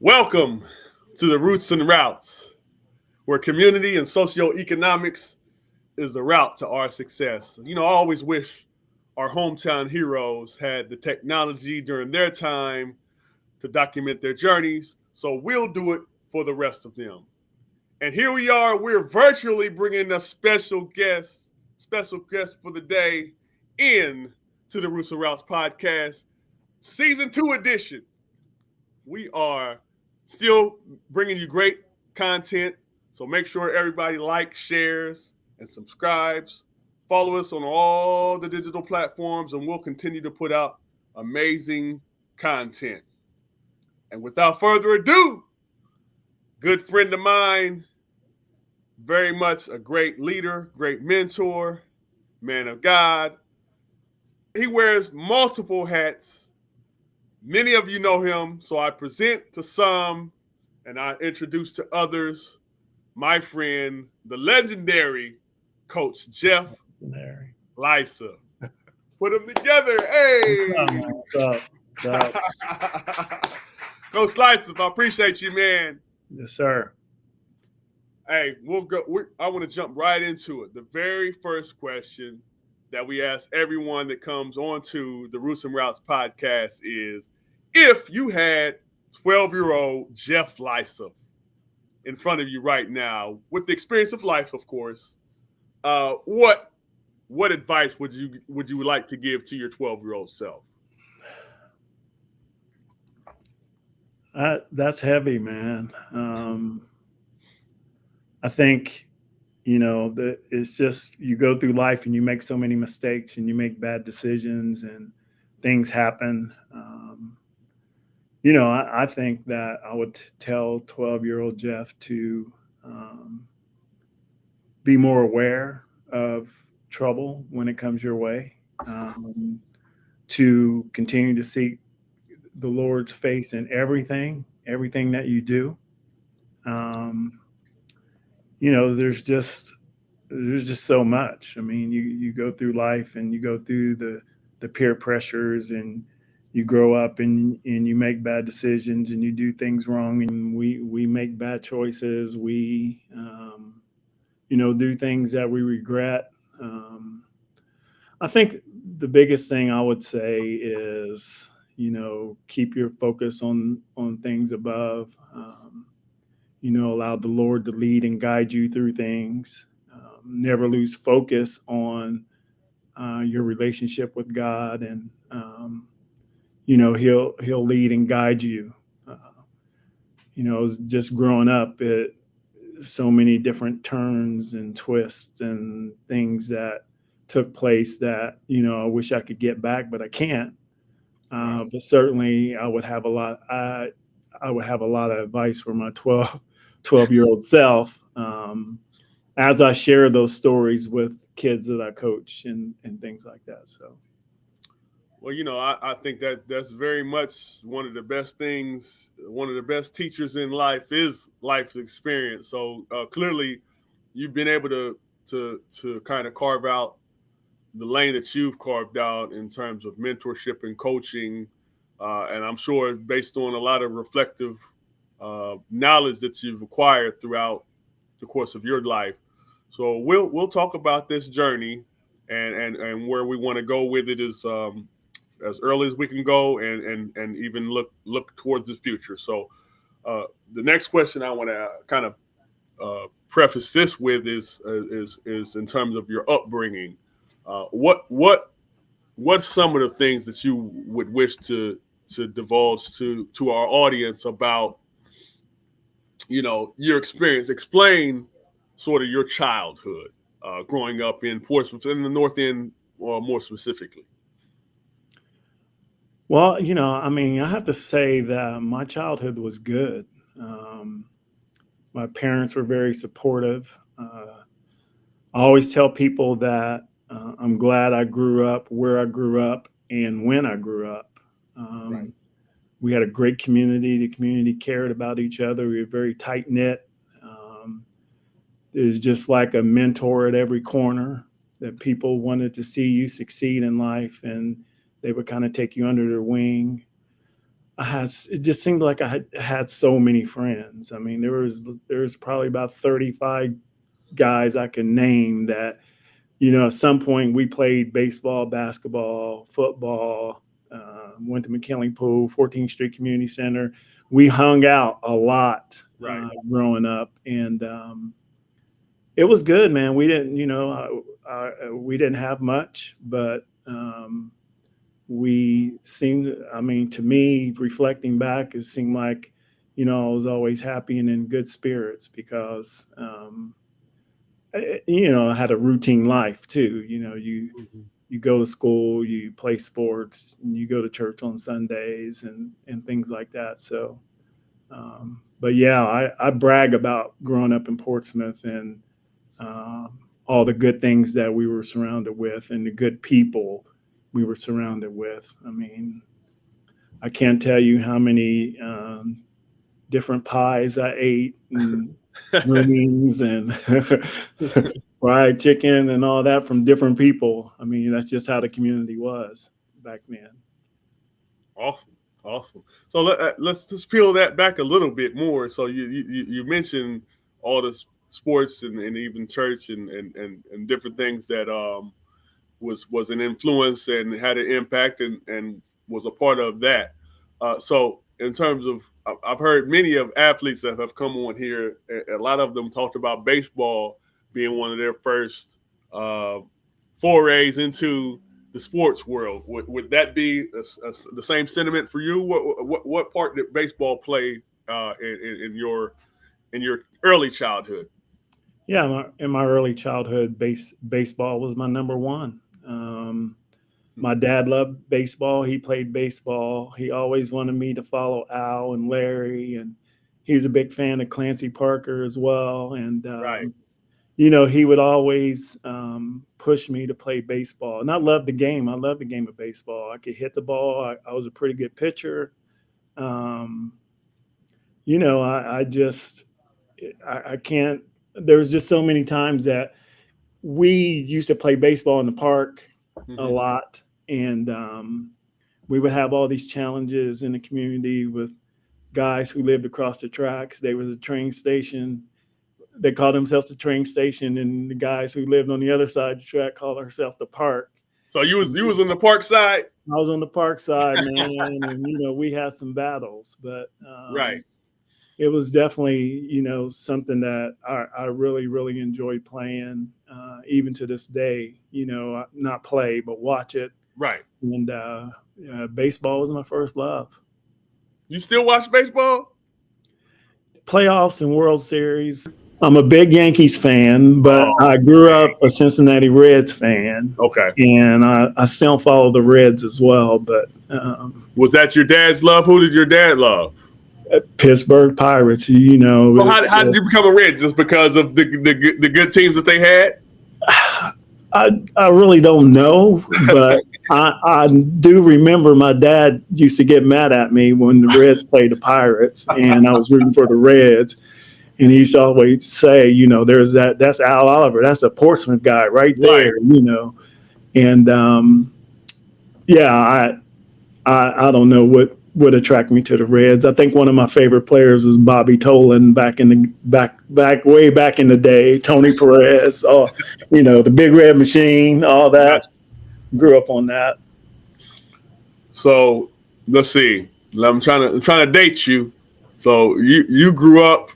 Welcome to the Roots and Routes, where community and socioeconomics is the route to our success. I always wish our hometown heroes had the technology during their time to document their journeys, so we'll do it for the rest of them. And here we are, we're virtually bringing a special guest for the day in to the Roots and Routes podcast, season 2 edition. We are still bringing you great content, so make sure everybody likes, shares, and subscribes. Follow us on all the digital platforms, and we'll continue to put out amazing content. And without further ado, good friend of mine, very much a great leader, great mentor, man of God. He wears multiple hats. Many of you know him, so I present to some and I introduce to others my friend, the legendary Coach Jeff Lisath. Put them together. Hey! What's up? Coach Lisath, I appreciate you, man. Yes, sir. Hey, we'll go. I want to jump right into it. The very first question that we ask everyone that comes onto the Roots and Routes podcast is, if you had 12-year-old Jeff Lisath in front of you right now, with the experience of life, of course, what advice would you like to give to your 12-year-old self? That's heavy, man. I think, it's just you go through life and you make so many mistakes and you make bad decisions and things happen. I think that I would tell 12-year-old Jeff to be more aware of trouble when it comes your way, to continue to seek the Lord's face in everything that you do. There's just so much. I mean, you go through life and you go through the peer pressures, and you grow up and you make bad decisions and you do things wrong, and we make bad choices. We do things that we regret. I think the biggest thing I would say is, keep your focus on things above. Allow the Lord to lead and guide you through things. Never lose focus on your relationship with God, and He'll lead and guide you. Just growing up, so many different turns and twists and things that took place that I wish I could get back, but I can't. But certainly, I would have a lot. I would have a lot of advice for my 12-year-old self, as I share those stories with kids that I coach and things like that. So, well, I think that's very much one of the best things. One of the best teachers in life is life experience. So clearly, you've been able to kind of carve out the lane that you've carved out in terms of mentorship and coaching, and I'm sure based on a lot of reflective knowledge that you've acquired throughout the course of your life. So we'll talk about this journey and where we want to go with it is as early as we can go, and even look towards the future. So the next question I want to kind of preface this with is in terms of your upbringing. What's some of the things that you would wish to divulge to our audience about your experience? Explain sort of your childhood growing up in Portsmouth, in the North End, or more specifically. Well, I have to say that my childhood was good. My parents were very supportive. I always tell people that I'm glad I grew up where I grew up and when I grew up. Right. We had a great community. The community cared about each other. We were very tight knit. It was just like a mentor at every corner, that people wanted to see you succeed in life, and they would kind of take you under their wing. it just seemed like I had so many friends. I mean, there was probably about 35 guys I can name that, at some point we played baseball, basketball, football, went to McKinley Pool, 14th Street Community Center. We hung out a lot growing up, and it was good, man. We didn't, we didn't have much, but we seemed, I mean, to me, reflecting back, it seemed like, I was always happy and in good spirits because, I had a routine life too. You go to school, you play sports, and you go to church on Sundays and things like that. So, but yeah, I brag about growing up in Portsmouth and all the good things that we were surrounded with and the good people we were surrounded with. I mean, I can't tell you how many different pies I ate and wings and fried chicken and all that from different people. I mean, that's just how the community was back then. Awesome. So let's just peel that back a little bit more. So you mentioned all the sports and even church and different things that was an influence and had an impact and was a part of that. So in terms of, I've heard many of athletes that have come on here. A lot of them talked about baseball being one of their first forays into the sports world. Would that be the same sentiment for you? What part did baseball play in your early childhood? Yeah, in my early childhood, baseball was my number one. My dad loved baseball. He played baseball. He always wanted me to follow Al and Larry, and he was a big fan of Clancy Parker as well. And he would always push me to play baseball. And I loved the game. I loved the game of baseball. I could hit the ball. I was a pretty good pitcher. I can't. There was just so many times that we used to play baseball in the park a lot. And we would have all these challenges in the community with guys who lived across the tracks. There was a train station. They called themselves the train station, and the guys who lived on the other side of the track called ourselves the park. So you was on the park side? I was on the park side, man, and we had some battles, but it was definitely something that I really, really enjoyed playing, even to this day. Not play, but watch it. Right. And baseball was my first love. You still watch baseball? Playoffs and World Series. I'm a big Yankees fan, but I grew up a Cincinnati Reds fan. Okay. And I still follow the Reds as well. But was that your dad's love? Who did your dad love? Pittsburgh Pirates. Well, how did you become a Red? Just because of the good teams that they had? I really don't know, but I do remember my dad used to get mad at me when the Reds played the Pirates, and I was rooting for the Reds. And he used to always say, there's that's Al Oliver. That's a Portsmouth guy right there, And I don't know what would attract me to the Reds. I think one of my favorite players was Bobby Tolan back way back in the day. Tony Perez, the Big Red Machine, all that. Grew up on that. So let's see. I'm trying to date you. So you grew up.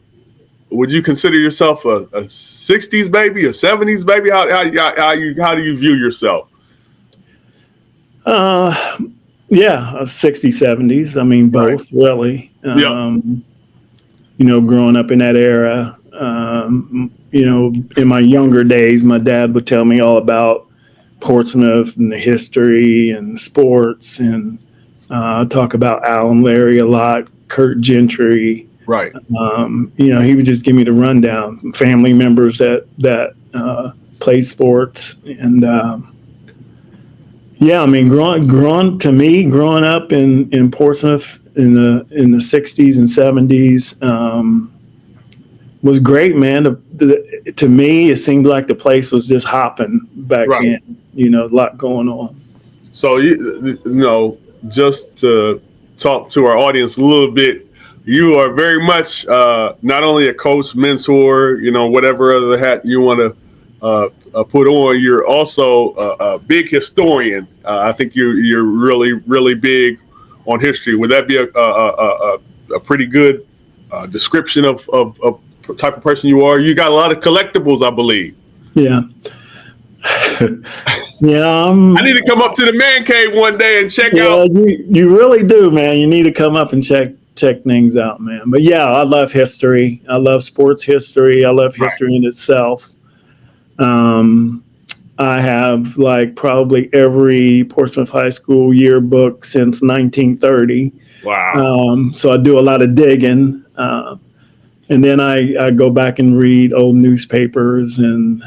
Would you consider yourself a 60s baby, a 70s baby? How do you view yourself? Yeah, 60s, 70s. I mean, both really. Growing up in that era, in my younger days, my dad would tell me all about Portsmouth and the history and sports, and talk about Al and Larry a lot, Kurt Gentry. Right. He would just give me the rundown. Family members that played sports, and growing up in Portsmouth in the 60s and 70s was great, man. To me, it seemed like the place was just hopping back then. A lot going on. So just to talk to our audience a little bit. You are very much not only a coach, mentor, whatever other hat you want to put on. You're also a big historian. I think you're really, really big on history. Would that be a pretty good description of type of person you are? You got a lot of collectibles, I believe. Yeah. Yeah. I need to come up to the man cave one day and check out. You really do, man. You need to come up and check things out, man. But yeah, I love history. I love sports history. I love history in itself. I have like probably every Portsmouth High School yearbook since 1930. Wow. So I do a lot of digging. And then I go back and read old newspapers and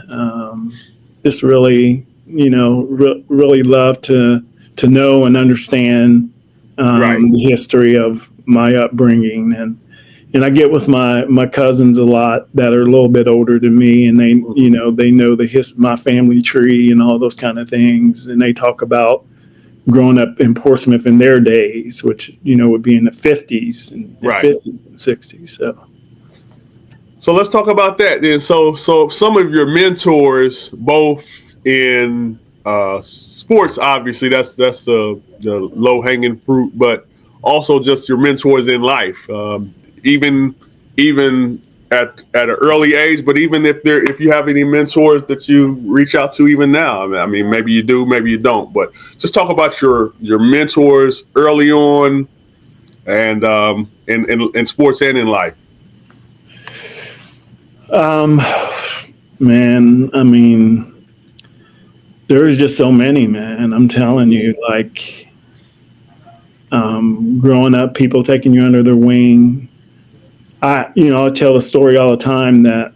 just really, really love to know and understand the history of my upbringing. And I get with my cousins a lot that are a little bit older than me, and they know my family tree and all those kind of things. And they talk about growing up in Portsmouth in their days, which, would be in the 50s and 50s and 60s. So let's talk about that then. So some of your mentors, both in sports, obviously that's the low hanging fruit, but also just your mentors in life, even at an early age. But even if you have any mentors that you reach out to even now, I mean, maybe you do, maybe you don't. But just talk about your mentors early on, and in sports and in life. Man, I mean, there's just so many, man. I'm telling you, like, growing up, people taking you under their wing. I tell a story all the time that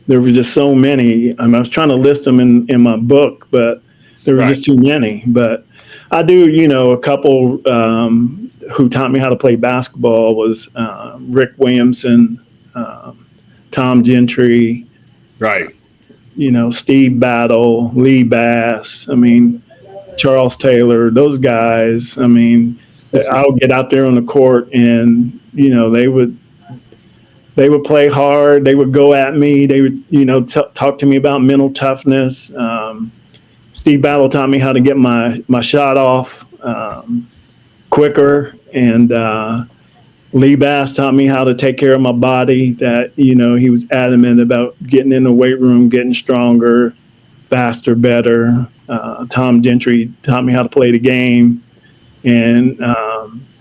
there were just so many. I was trying to list them in my book, but there were just too many. But I do, a couple who taught me how to play basketball was Rick Williamson, Tom Gentry, Steve Battle, Lee Bass. I mean, Charles Taylor, those guys. I mean, I would get out there on the court and, they would play hard. They would go at me. They would, talk to me about mental toughness. Steve Battle taught me how to get my shot off quicker. And Lee Bass taught me how to take care of my body, that, he was adamant about getting in the weight room, getting stronger, faster, better. Tom Gentry taught me how to play the game. And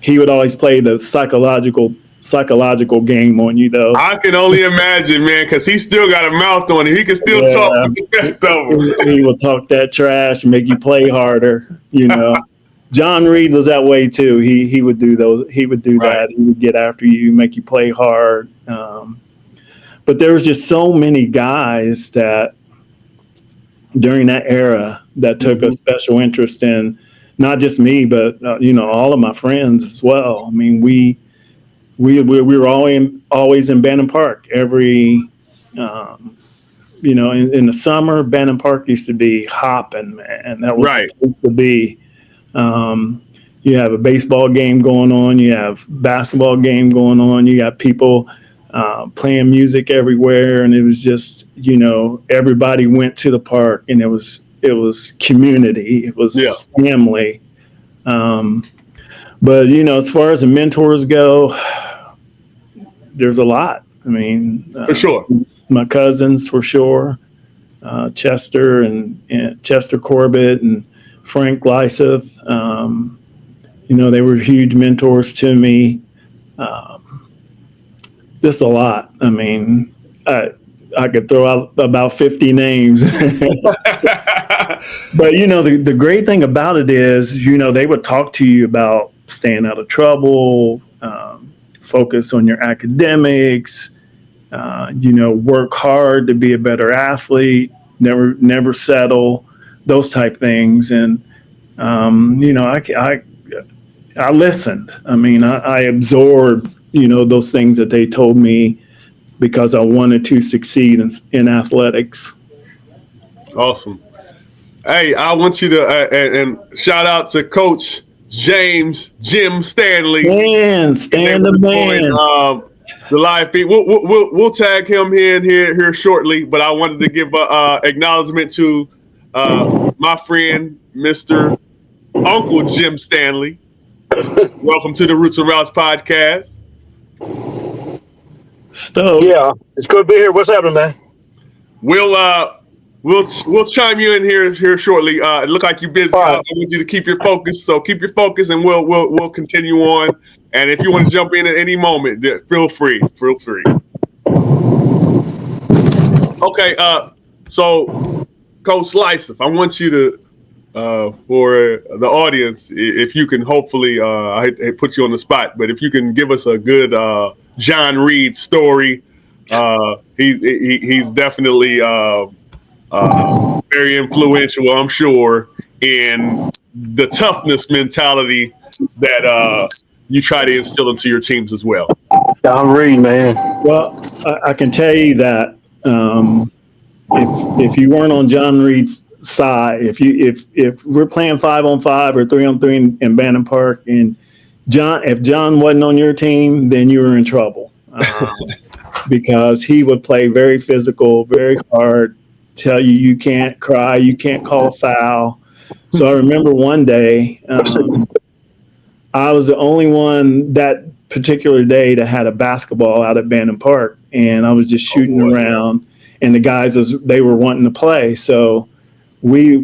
he would always play the psychological game on you, though. I can only imagine, man, because he still got a mouth on him. He can still talk with the best of them. He will talk that trash and make you play harder, John Reed was that way too. He would do those. He would do that. He would get after you, make you play hard. But there was just so many guys that during that era that took a special interest in not just me, but all of my friends as well. I mean, we were always in Bannon Park every. In the summer, Bannon Park used to be hopping, man. That was the place to be. You have a baseball game going on, you have basketball game going on, you got people playing music everywhere, and it was just, everybody went to the park, and it was community, it was family. But as far as the mentors go, there's a lot. I mean, for sure, my cousins for sure, Chester and Chester Corbett and Frank Lisath, they were huge mentors to me. Just a lot. I mean, I could throw out about 50 names. But, the great thing about it is, they would talk to you about staying out of trouble, focus on your academics, work hard to be a better athlete, never settle. Those type things. And, I listened. I mean, I absorbed, those things that they told me because I wanted to succeed in athletics. Awesome. Hey, I want you to, and shout out to Coach James Jim Stanley. Man, Stan the man. The live feed. We'll tag him here shortly. But I wanted to give acknowledgement to my friend, Mr. Uncle Jim Stanley. Welcome to the Roots and Routes podcast. Stoked. Yeah, it's good to be here. What's happening, man? We'll chime you in here shortly. It look like you're busy. Right. I want you to keep your focus. So keep your focus, and we'll continue on. And if you want to jump in at any moment, feel free. Feel free. Okay. So Coach Lisath, I want you to for the audience, if you can hopefully, I put you on the spot, but if you can give us a good John Reed story. He's definitely very influential, I'm sure, in the toughness mentality that you try to instill into your teams as well. John Reed, man. Well, I can tell you that if you weren't on John Reed's side, if we're playing 5-on-5 or 3-on-3 in Bannon Park, and if John wasn't on your team, then you were in trouble. Because he would play very physical, very hard, tell you can't cry, you can't call a foul. So I remember one day, I was the only one that particular day that had a basketball out at Bannon Park, and I was just shooting around, and the guys they were wanting to play. So we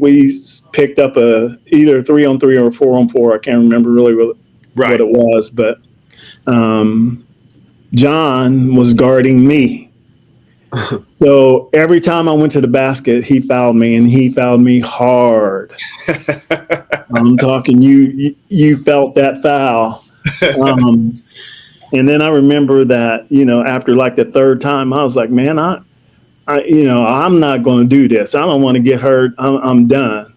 picked up either 3-on-3 or 4-on-4. I can't remember really what it was, but John was guarding me. So every time I went to the basket, he fouled me, and he fouled me hard. I'm talking you felt that foul. And then I remember that, after like the third time, I was like, man, I'm not going to do this. I don't want to get hurt. I'm done.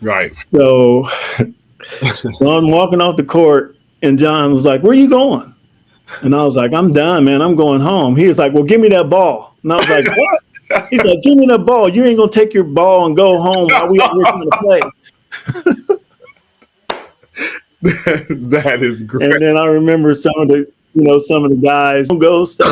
Right. So I'm walking off the court, and John was like, where are you going? And I was like, I'm done, man. I'm going home. He was like, well, give me that ball. And I was like, what? He's like, give me that ball. You ain't going to take your ball and go home while we out here trying to play. That is great. And then I remember some of the guys go stay.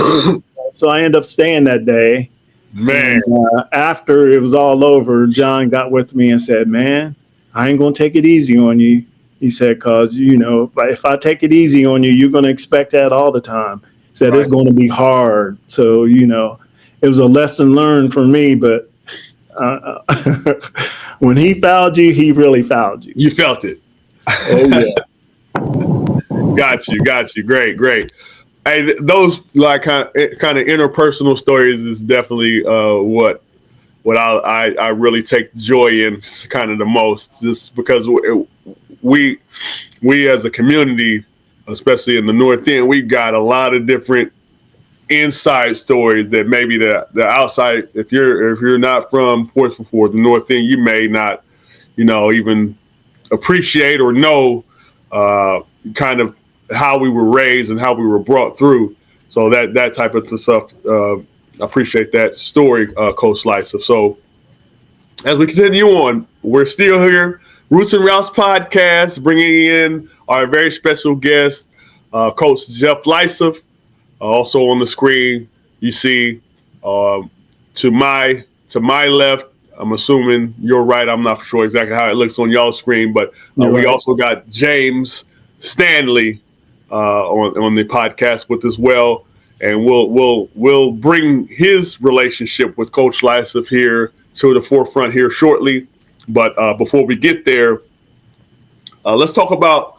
So I ended up staying that day. Man. And, after it was all over, John got with me and said, man, I ain't going to take it easy on you. He said, because, if I take it easy on you, you're going to expect that all the time. He said, It's going to be hard. So, it was a lesson learned for me. But when he fouled you, he really fouled you. You felt it. Oh, yeah. Got you. Great. Hey, those like kind of interpersonal stories is definitely what I really take joy in kind of the most, just because we as a community, especially in the North End, we got a lot of different inside stories that maybe the outside, if you're not from Portsmouth or the North End, you may not, even appreciate or know kind of how we were raised and how we were brought through. So that type of stuff, I appreciate that story, Coach Lyce. So as we continue on, we're still here, Roots and Routes podcast, bringing in our very special guest, Coach Jeff Lisath. Also on the screen, you see to my left, I'm assuming you're right. I'm not sure exactly how it looks on y'all's screen, but we also got James Stanley on the podcast with as well, and we'll bring his relationship with Coach Lisath here to the forefront here shortly. But before we get there, let's talk about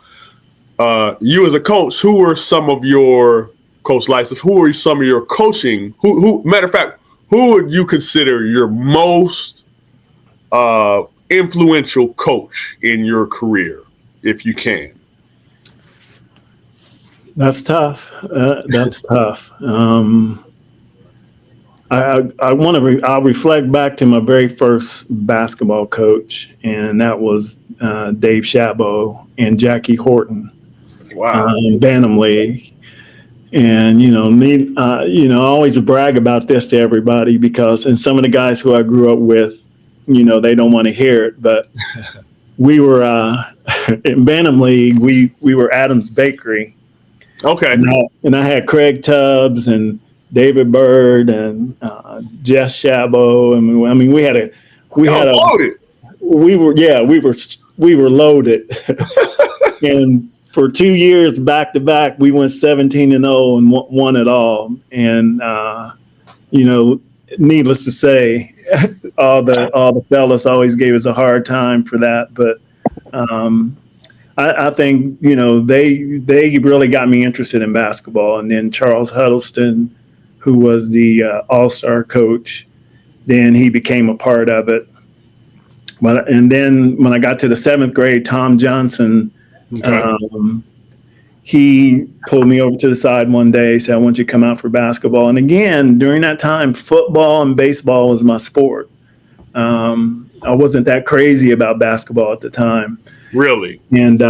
you as a coach. Who are some of your Coach Lisath? Who are some of your coaching? Who matter of fact, who would you consider your most influential coach in your career, if you can? That's tough. That's tough. I'll reflect back to my very first basketball coach, and that was Dave Chabot and Jackie Horton. Wow. Bantam League. And, I always brag about this to everybody and some of the guys who I grew up with, they don't want to hear it, but we were in Bantam League, we were Adams Bakery. Okay. And I had Craig Tubbs and David Bird and Jeff Shabo. And I mean, we were loaded. And for 2 years back to back, we went 17-0 and won it all. And needless to say, all the fellas always gave us a hard time for that. But I think they really got me interested in basketball. And then Charles Huddleston, who was the all-star coach, then he became a part of it. And then when I got to the 7th grade, Tom Johnson, he pulled me over to the side one day, said, "I want you to come out for basketball." And again, during that time, football and baseball was my sport. I wasn't that crazy about basketball at the time. Really? And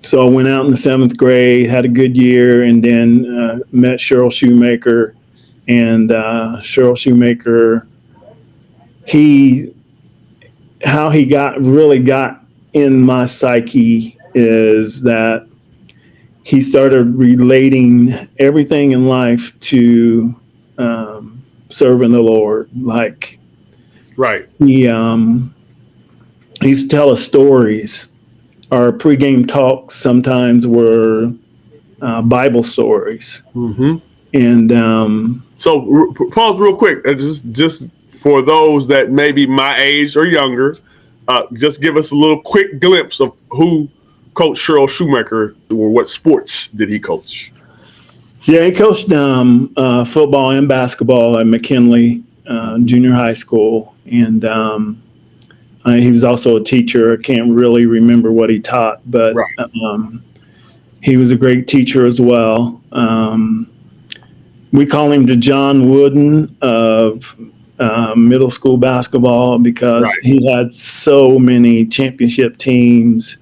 so I went out in the 7th grade, had a good year, and then met Cheryl Shoemaker. And Cheryl Shoemaker, how he really got in my psyche is that he started relating everything in life to serving the Lord. Like, right. He used to tell us stories. Our pregame talks sometimes were Bible stories. Mm-hmm. And so pause real quick. Just for those that may be my age or younger, just give us a little quick glimpse of who Coach Cheryl Shoemaker, or what sports did he coach? Yeah, he coached football and basketball at McKinley Junior High School. And he was also a teacher. I can't really remember what he taught, but he was a great teacher as well. We call him the John Wooden of middle school basketball because he had so many championship teams.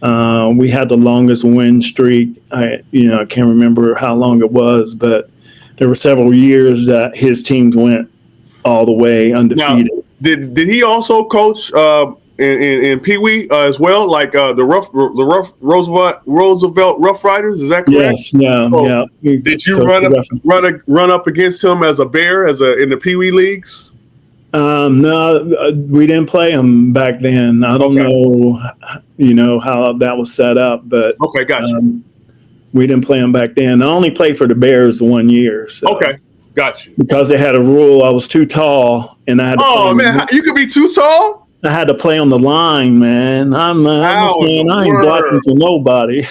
We had the longest win streak. I can't remember how long it was, but there were several years that his teams went all the way undefeated. Now, did he also coach in Pee Wee as well, like the Roosevelt Rough Riders? Is that correct? Yes. Yeah. So yeah. Did you run up against him as a Bear in the Pee Wee leagues? No, we didn't play him back then. I don't know, how that was set up, but okay, gotcha. We didn't play him back then. I only played for the Bears 1 year. So. Okay, gotcha. Because they had a rule, I was too tall, and I had to. Oh man, you could be too tall. I had to play on the line, man. I'm saying I ain't blocking for nobody.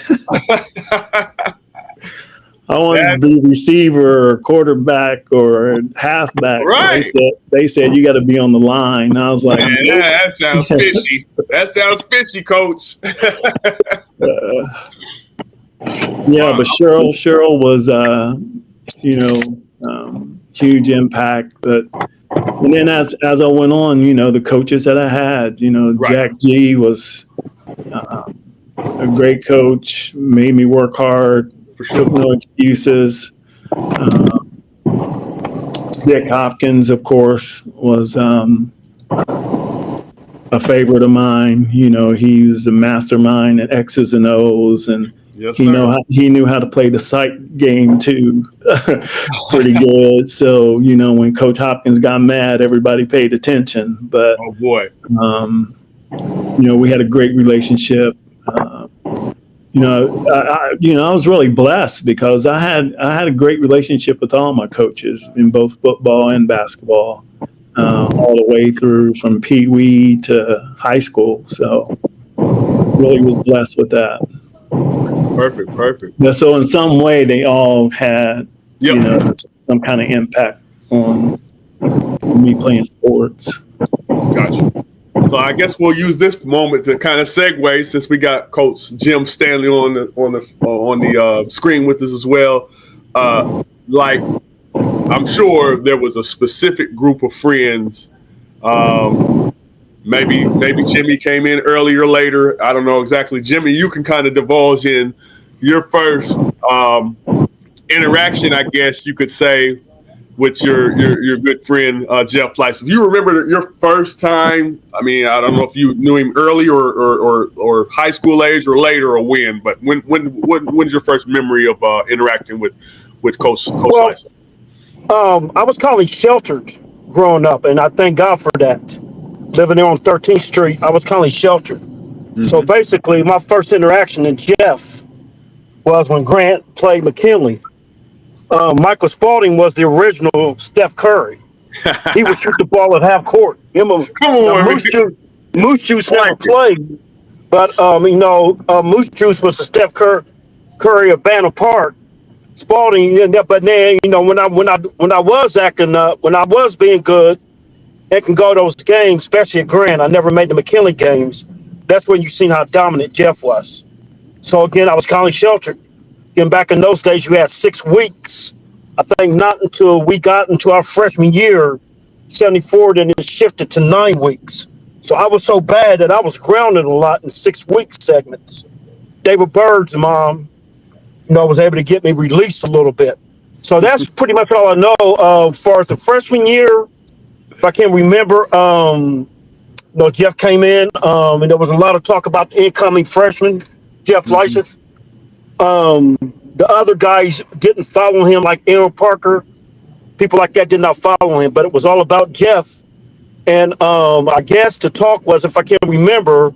I wanted to be receiver or quarterback or halfback. Right. They said you got to be on the line. I was like, man, that sounds fishy. That sounds fishy, Coach. But Cheryl was, huge impact. And then as I went on, the coaches that I had, Jack G was a great coach, made me work hard. Took no excuses. Dick Hopkins, of course, was a favorite of mine. He was a mastermind at X's and O's, and he knew how to play the sight game too, pretty good. So when Coach Hopkins got mad, everybody paid attention. But oh boy, we had a great relationship. I was really blessed because I had a great relationship with all my coaches in both football and basketball, all the way through from Pee Wee to high school. So really was blessed with that. Perfect. Yeah, so in some way, they all had some kind of impact on me playing sports. Gotcha. So I guess we'll use this moment to kind of segue, since we got Coach Jim Stanley on the screen with us as well. Like, I'm sure there was a specific group of friends. Maybe Jimmy came in earlier or later. I don't know exactly. Jimmy, you can kind of divulge in your first interaction, I guess you could say, with your good friend Jeff Lisath. If you remember your first time, I mean, I don't know if you knew him early or high school age or later or when, but when's your first memory of interacting with Coach Lisath? I was kind of sheltered growing up, and I thank God for that. Living there on 13th Street, I was kind of sheltered. Mm-hmm. So basically, my first interaction with Jeff was when Grant played McKinley. Michael Spalding was the original Steph Curry. He would shoot the ball at half court. Moose Juice never played, but Moose Juice was the Steph Curry of Banner Park. Spalding, but then when I was acting up, when I was being good, and can go to those games, especially at Grant. I never made the McKinley games. That's when you seen how dominant Jeff was. So again, I was kind of sheltered. And back in those days, you had 6 weeks. I think not until we got into our freshman year, 74, then it shifted to 9 weeks. So I was so bad that I was grounded a lot in 6-week segments. David Bird's mom, was able to get me released a little bit. So that's pretty much all I know. As far as the freshman year, if I can remember, Jeff came in, and there was a lot of talk about the incoming freshman, Jeff Lisath. The other guys didn't follow him, like Aaron Parker. People like that did not follow him, but it was all about Jeff. And I guess the talk was, if I can remember,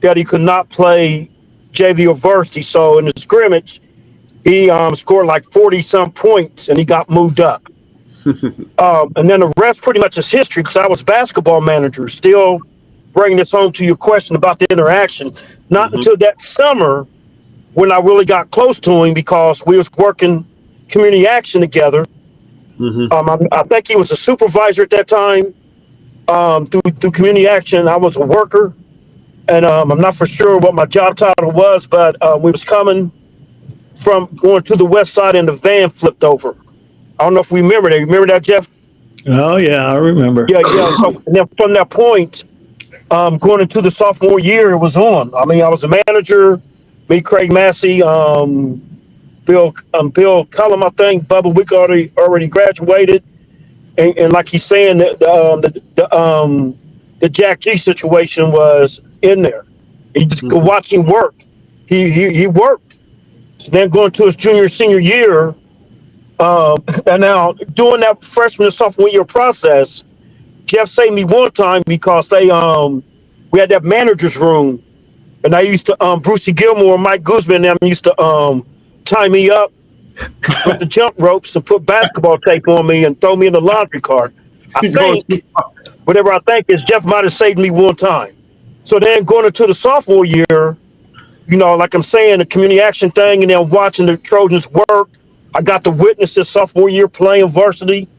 that he could not play JV or varsity. So in the scrimmage, he scored like 40-some points, and he got moved up. And then the rest pretty much is history, because I was basketball manager. Still bringing this home to your question about the interaction. Not until that summer when I really got close to him, because we was working community action together. I think he was a supervisor at that time through community action. I was a worker, and I'm not for sure what my job title was, but we was coming from going to the west side, and the van flipped over. I don't know if we remember that. You remember that, Jeff? Oh, yeah, I remember. Yeah. So and then from that point, going into the sophomore year, it was on. I mean, I was a manager, me, Craig Massey, Bill Cullum, I think. Bubba Wick already graduated. And like he's saying, the Jack G situation was in there. You just go watch him work. He worked. So then going to his junior, senior year, and now doing that freshman and sophomore year process, Jeff saved me one time because we had that manager's room, and I used to Brucey Gilmore, Mike Guzman, and them used to tie me up with the jump ropes and put basketball tape on me and throw me in the laundry cart. I think is Jeff might have saved me one time. So then going into the sophomore year, like I'm saying, the community action thing, and then watching the Trojans work. I got to witness this sophomore year playing varsity.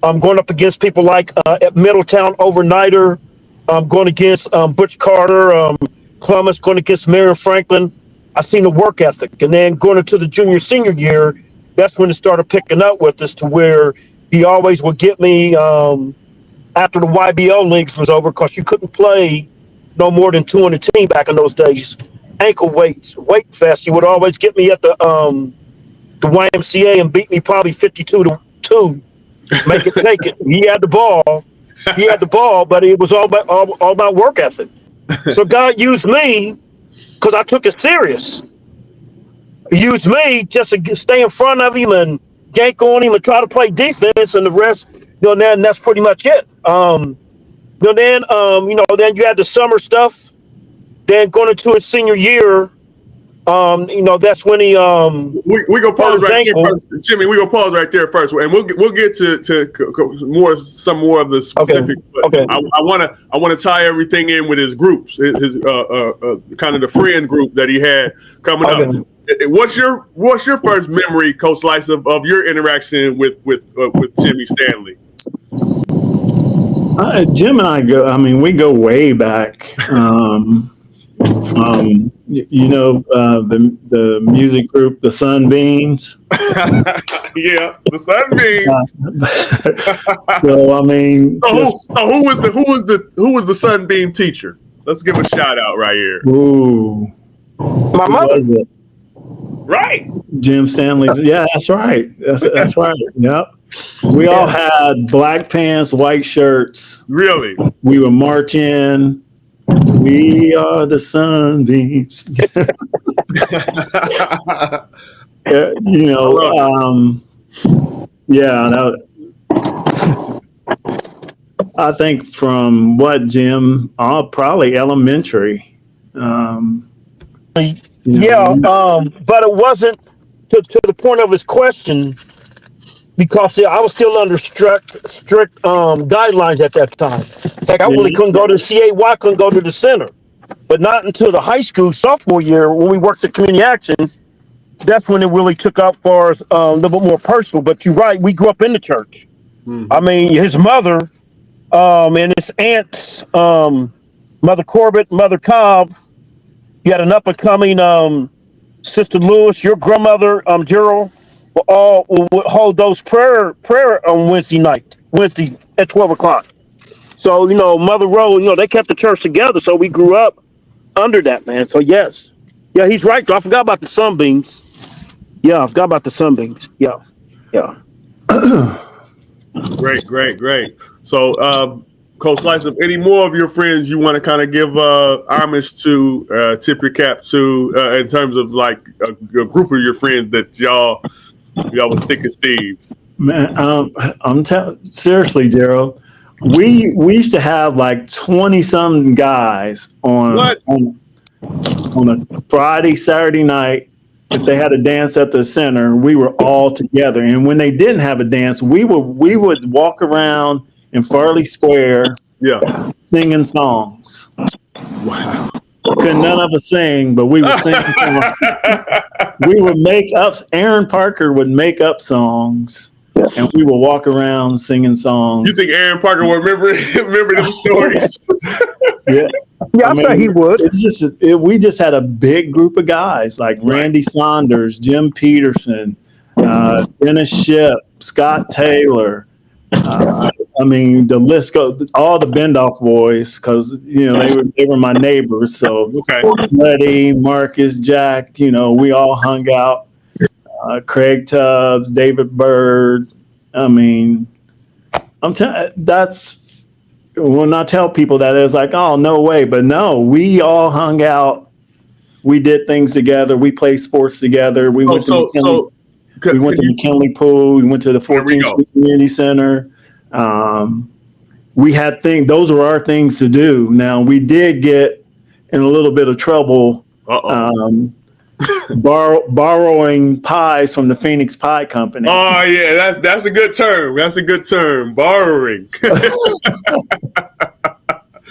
I'm going up against people like at Middletown Overnighter. I'm going against Butch Carter, Columbus, going against Marion Franklin. I seen the work ethic. And then going into the junior, senior year, that's when it started picking up with us, to where he always would get me after the YBL leagues was over, because you couldn't play no more than 2 on the team back in those days. Ankle weights, weight fest. He would always get me at the YMCA and beat me probably 52-2. Make it take it. He had the ball, but it was all about work ethic. So God used me because I took it serious. He used me just to stay in front of him and gank on him and try to play defense, and the rest, then that's pretty much it. Then you had the summer stuff. Then going into his senior year, that's when he we go pause right there first, Jimmy. We go pause right there first, and we'll get to some more of the specifics. Okay. I want to tie everything in with his groups, his kind of the friend group that he had coming up. What's your first memory, Coach Lisath, of your interaction with Jimmy Stanley? Jim and I we go way back. The music group, the Sunbeams. Yeah, the Sunbeams. Who was the Sunbeam teacher? Let's give a shout out right here. Ooh, my mother. Right, Jim Stanley's. Yeah, that's right. That's right. Yep. We all had black pants, white shirts. Really? We were marching. We are the sunbeams. You know, yeah. I think from what, Jim? Probably elementary. Yeah, but it wasn't to the point of his question, because see, I was still under strict guidelines at that time. Heck, I really couldn't go to CAY, couldn't go to the center. But not until the high school sophomore year, when we worked at Community Actions, that's when it really took up for us a little bit more personal. But you're right, we grew up in the church. Mm-hmm. I mean, his mother and his aunts, Mother Corbett, Mother Cobb. You had an up and coming Sister Lewis, your grandmother, Gerald, will hold those prayer on Wednesday at 12 o'clock. So, you know, Mother Rose, you know, they kept the church together. So we grew up under that, man. So, yes. Yeah, he's right, though. I forgot about the sunbeams. Yeah, I forgot about the sunbeams. Yeah. Yeah. Great. So, Coach Lisath, any more of your friends you want to kind of give homage to, tip your cap to, in terms of like a group of your friends that y'all was thick as thieves? Man, seriously, Gerald. We used to have like 20-some guys on a Friday, Saturday night. If they had a dance at the center, we were all together. And when they didn't have a dance, we would walk around in Farley Square, singing songs. Wow. Couldn't none of us sing, but we would sing songs. We would make up. Aaron Parker would make up songs, and we would walk around singing songs. You think Aaron Parker would remember those stories? Yeah, I mean, he would. We just had a big group of guys like Randy Saunders, Jim Peterson, Dennis Shipp, Scott Taylor. I mean, the list goes. All the Bendoff boys, because you know they were my neighbors. So Letty, Marcus, Jack, you know, we all hung out. Craig Tubbs, David Bird. I mean, that's when I tell people that, it's like, oh, no way. But no, we all hung out. We did things together. We played sports together. We went to McKinley Pool. We went to the 14th Street Community Center. We had things. Those were our things to do. Now, we did get in a little bit of trouble borrowing pies from the Phoenix Pie Company. Oh, yeah, that's a good term. That's a good term, borrowing.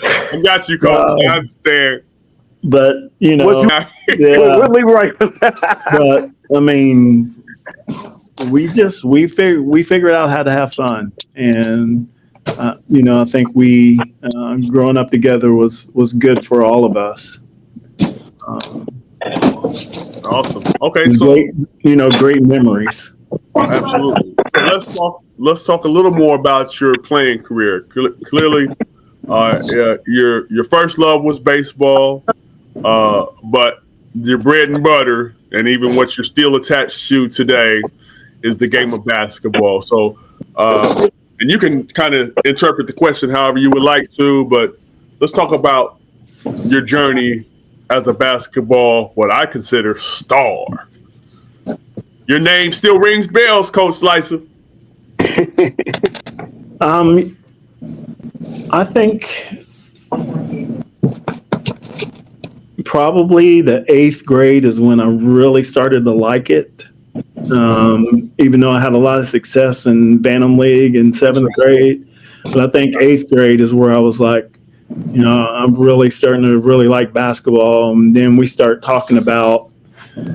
I got you, Coach. I understand. But, you know, right. But, I mean, we figured out how to have fun. And, you know, I think we, growing up together was good for all of us. Awesome. Okay, so great memories. Absolutely. So let's talk a little more about your playing career. Clearly, your first love was baseball, but your bread and butter, and even what you're still attached to today, is the game of basketball. So, and you can kind of interpret the question however you would like to, but let's talk about your journey as a basketball, what I consider star. Your name still rings bells, Coach Lisath. I think probably the 8th grade is when I really started to like it. Even though I had a lot of success in Bantam League in 7th grade, but I think 8th grade is where I was like, you know, I'm really starting to really like basketball. And then we start talking about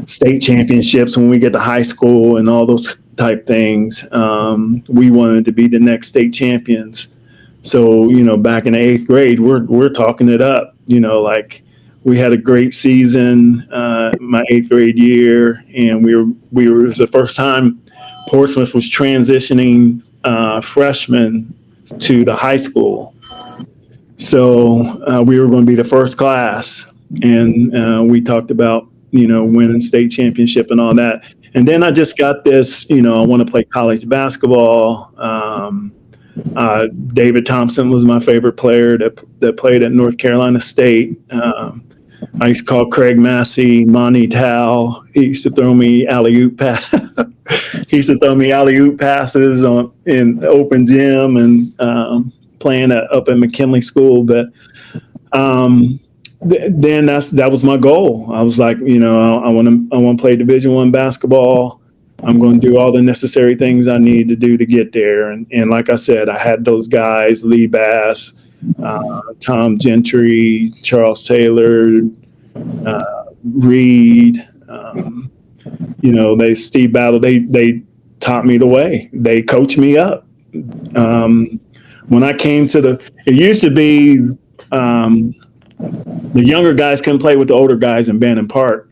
state championships when we get to high school and all those type things. We wanted to be the next state champions. So, you know, back in the 8th grade, we're talking it up. You know, like we had a great season my 8th grade year, and it was the first time Portsmouth was transitioning freshmen to the high school. So we were going to be the first class, and we talked about, you know, winning state championship and all that. And then I just got this, I want to play college basketball. David Thompson was my favorite player that played at North Carolina State. I used to call Craig Massey Monty Towel. He used to throw me alley-oop passes in the open gym and playing up at McKinley School. But then that was my goal. I was like, I want to play Division I basketball. I'm going to do all the necessary things I need to do to get there. And like I said, I had those guys, Lee Bass, Tom Gentry, Charles Taylor, Reed, Steve Battle, they taught me the way. They coached me up. When I came to it used to be the younger guys couldn't play with the older guys in Bannon Park.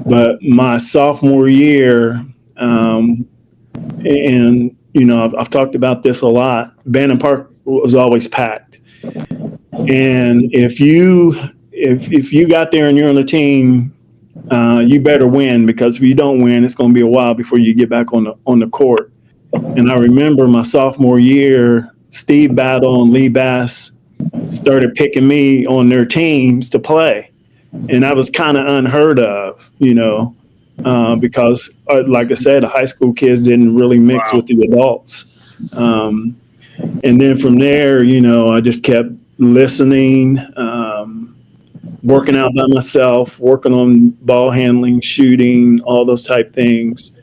But my sophomore year, and I've talked about this a lot, Bannon Park was always packed. And if you got there and you're on the team, you better win, because if you don't win, it's going to be a while before you get back on the court. And I remember my sophomore year, Steve Battle and Lee Bass started picking me on their teams to play. And that was kind of unheard of, because like I said, the high school kids didn't really mix with the adults. And then from there, I just kept listening, working out by myself, working on ball handling, shooting, all those type things.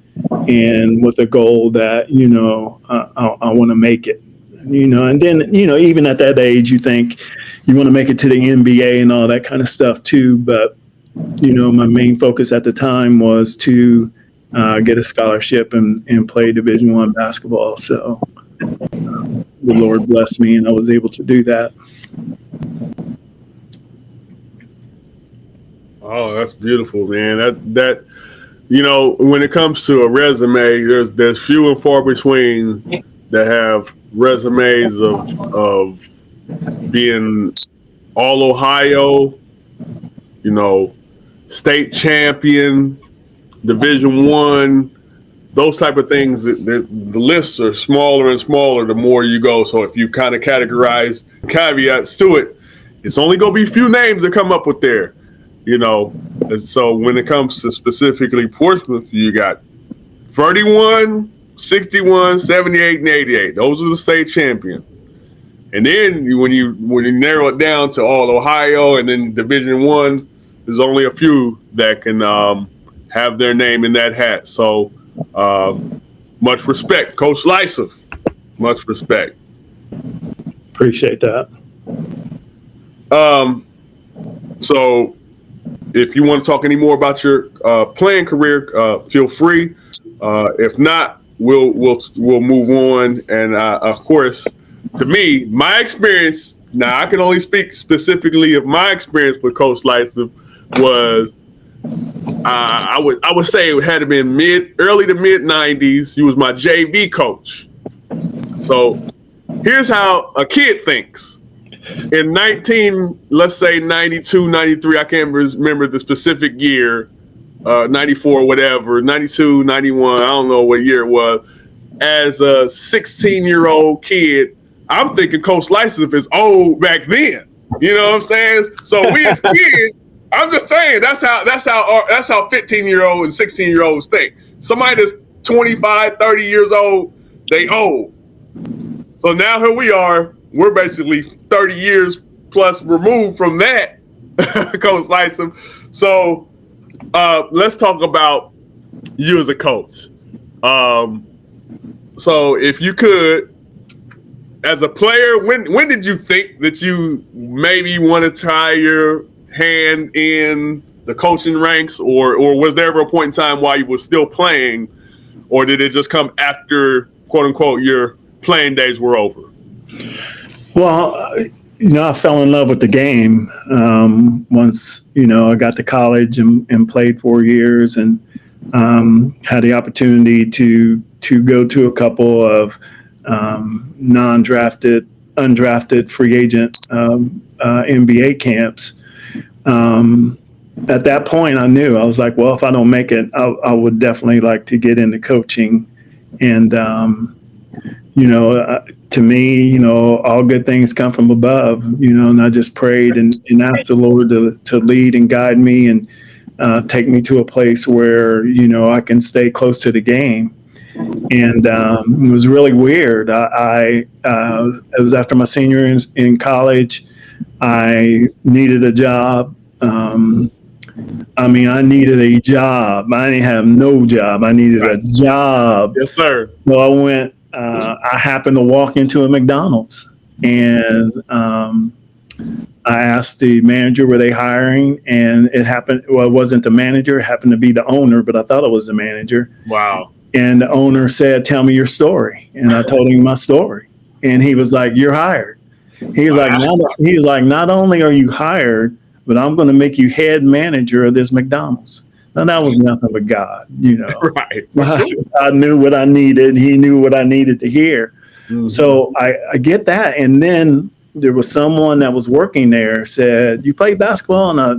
And with a goal that, I want to make it, and then, even at that age, you think you want to make it to the NBA and all that kind of stuff too. But, my main focus at the time was to get a scholarship and play Division I basketball. So the Lord blessed me and I was able to do that. Oh, that's beautiful, man. That when it comes to a resume, there's few and far between that have resumes of being all Ohio, state champion, Division I, those type of things. The lists are smaller and smaller the more you go. So if you kind of categorize caveats to it, it's only going to be few names that come up with there. And so when it comes to specifically Portsmouth, you got 31, 61, 78, and 88. Those are the state champions. And then when you narrow it down to all Ohio and then Division I, there's only a few that can have their name in that hat. So much respect, Coach Lisath. Much respect. Appreciate that. So if you want to talk any more about your playing career, feel free. If not, we'll move on. And of course, to me, my experience. Now, I can only speak specifically of my experience with Coach Lisath. Was I would say it had to been early to mid 90s. He was my JV coach. So here's how a kid thinks. In 92, 93, I can't remember the specific year, 94, whatever, 92, 91, I don't know what year it was. As a 16-year-old kid, I'm thinking Coach Lisath is old back then. You know what I'm saying? So we as kids, I'm just saying that's how 15-year-old and 16-year-olds think. Somebody that's 25, 30 years old, they old. So now here we are. We're basically 30 years plus removed from that, Coach Lisath. So let's talk about you as a coach. So if you could, as a player, when did you think that you maybe want to try your hand in the coaching ranks, or was there ever a point in time while you were still playing, or did it just come after, quote unquote, your playing days were over? Well, I fell in love with the game once, I got to college and played 4 years and had the opportunity to go to a couple of undrafted free agent NBA camps. at that point, I knew. I was like, well, if I don't make it, I would definitely like to get into coaching. And, to me, all good things come from above, and I just prayed and asked the Lord to lead and guide me and take me to a place where, I can stay close to the game. And it was really weird. It was after my senior year in college. I needed a job. I needed a job. I didn't have no job. I needed a job. Yes, sir. So I went, I happened to walk into a McDonald's, and I asked the manager, were they hiring? And it wasn't the manager. It happened to be the owner, but I thought it was the manager. Wow. And the owner said, tell me your story. And I told him my story. And he was like, you're hired. He was like, not only are you hired, but I'm going to make you head manager of this McDonald's. Now, that was nothing but God, Right. I knew what I needed. He knew what I needed to hear. Mm-hmm. So I get that. And then there was someone that was working there said, you play basketball? And I,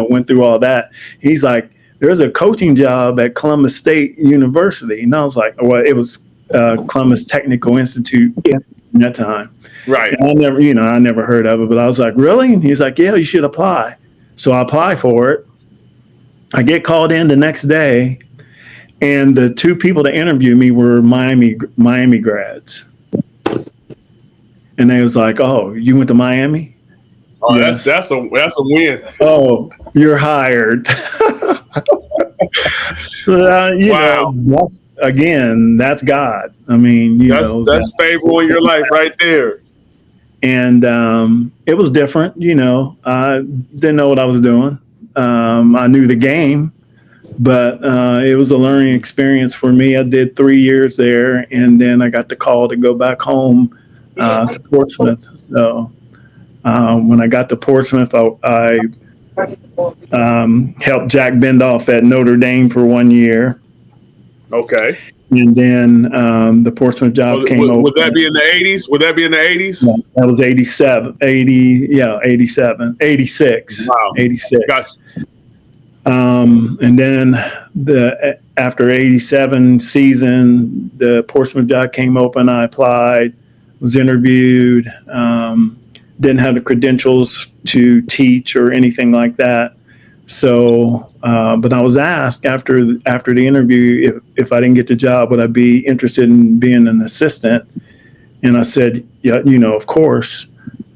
went through all that. He's like, there's a coaching job at Columbus State University. And I was like, well, it was Columbus Technical Institute at that time. Right. And I never heard of it, but I was like, really? And he's like, yeah, you should apply. So I apply for it. I get called in the next day, and the two people that interviewed me were Miami grads. And they was like, oh, you went to Miami? Oh, yes. that's a win. Oh, you're hired. So, wow. That's God. That's favor in your life right there. And it was different. I didn't know what I was doing. I knew the game, but it was a learning experience for me. I did 3 years there, and then I got the call to go back home to Portsmouth. So when I got to Portsmouth, I helped Jack Bendoff at Notre Dame for 1 year. Okay. And then the Portsmouth job came over. Would that be in the 80s? Yeah, that was 87, 86. Wow. 86. Gotcha. And then after 87 season, the Portsmouth job came open. I applied, was interviewed, didn't have the credentials to teach or anything like that. So, but I was asked after the interview if I didn't get the job, would I be interested in being an assistant? And I said, yeah, of course.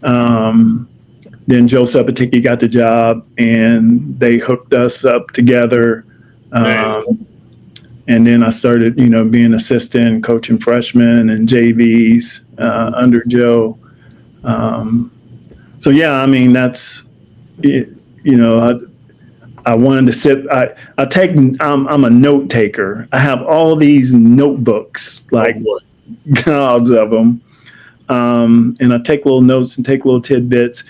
Then Joe Sabatiki got the job, and they hooked us up together. And then I started, being assistant, coaching freshmen and JVs under Joe. So yeah, that's it. I wanted to sit. I'm a note taker. I have all these notebooks, like gobs of them. And I take little notes and take little tidbits.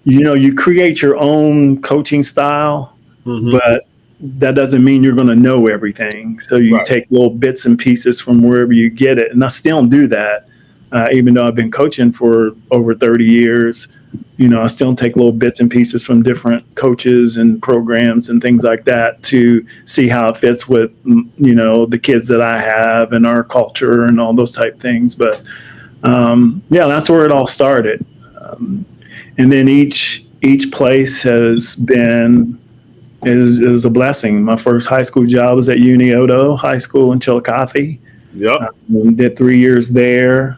You create your own coaching style, but that doesn't mean you're going to know everything. So you take little bits and pieces from wherever you get it. And I still do that, even though I've been coaching for over 30 years. I still take little bits and pieces from different coaches and programs and things like that to see how it fits with, the kids that I have and our culture and all those type things. But that's where it all started. And then each place has been is a blessing. My first high school job was at Unioto High School in Chillicothe. Yep. Did 3 years there.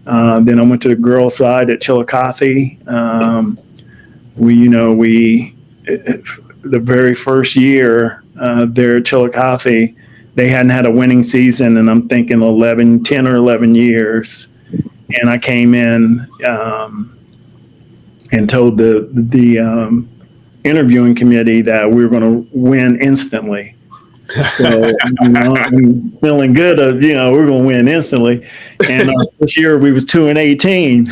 Then I went to the girls' side at Chillicothe. The very first year there at Chillicothe, they hadn't had a winning season, and I'm thinking 10 or 11 years. And I came in and told the interviewing committee that we were going to win instantly. So I'm feeling good. We're going to win instantly. And this year we was 2-18.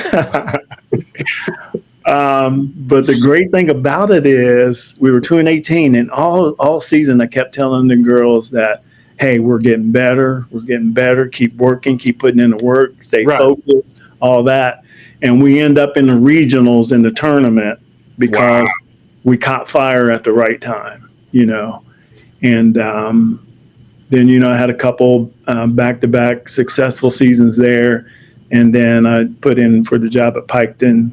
But the great thing about it is we were 2-18, and all season I kept telling the girls that, hey, we're getting better. We're getting better. Keep working. Keep putting in the work. Stay focused. All that. And we end up in the regionals in the tournament because we caught fire at the right time, and then, I had a couple back-to-back successful seasons there. And then I put in for the job at Piketon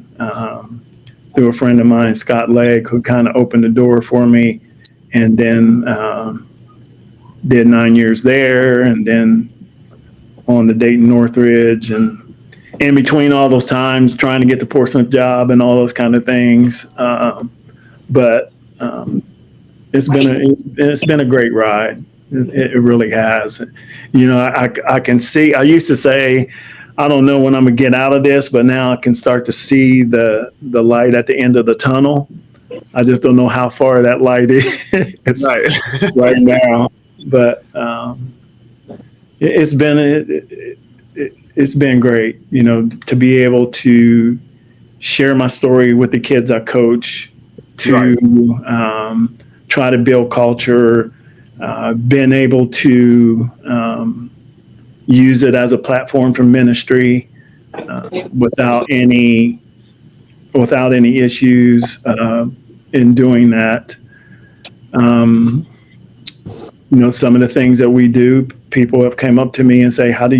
through a friend of mine, Scott Legg, who kind of opened the door for me. And then did 9 years there, and then on to Dayton Northridge. And in between all those times, trying to get the Portsmouth job and all those kind of things. But it's been a great ride. It really has. I can see, I used to say, I don't know when I'm going to get out of this, but now I can start to see the light at the end of the tunnel. I just don't know how far that light is right now. But it's been great, to be able to share my story with the kids I coach, to try to build culture, been able to use it as a platform for ministry without any issues in doing that. Some of the things that we do, people have come up to me and say, how are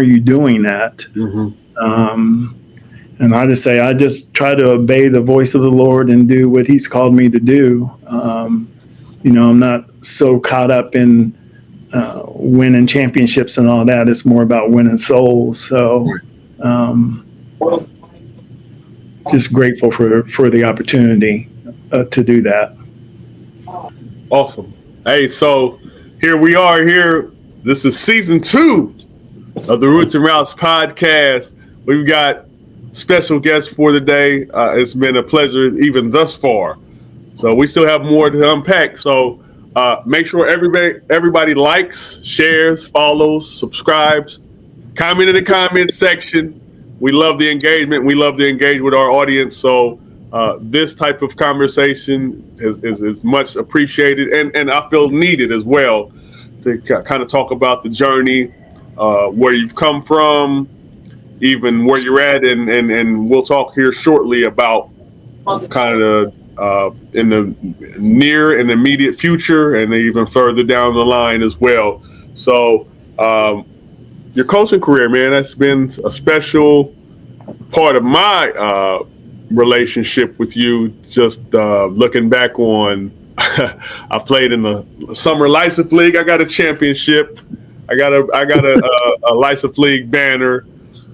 you doing that? Mm-hmm. And I just say, I just try to obey the voice of the Lord and do what He's called me to do. I'm not so caught up in winning championships and all that. It's more about winning souls. So just grateful for the opportunity to do that. Awesome. Hey, so here we are here. This is season 2 of the Roots and Routes podcast. We've got special guests for today. It's been a pleasure even thus far. So we still have more to unpack. So make sure everybody likes, shares, follows, subscribes, comment in the comment section. We love the engagement. We love to engage with our audience. So this type of conversation is much appreciated and I feel needed as well to kind of talk about the journey, where you've come from, even where you're at. And we'll talk here shortly about kind of in the near and immediate future and even further down the line as well. So your coaching career, man, that's been a special part of my relationship with you. Just looking back on, I played in the Summer Lyce League. I got a championship. I got a Lyce League banner.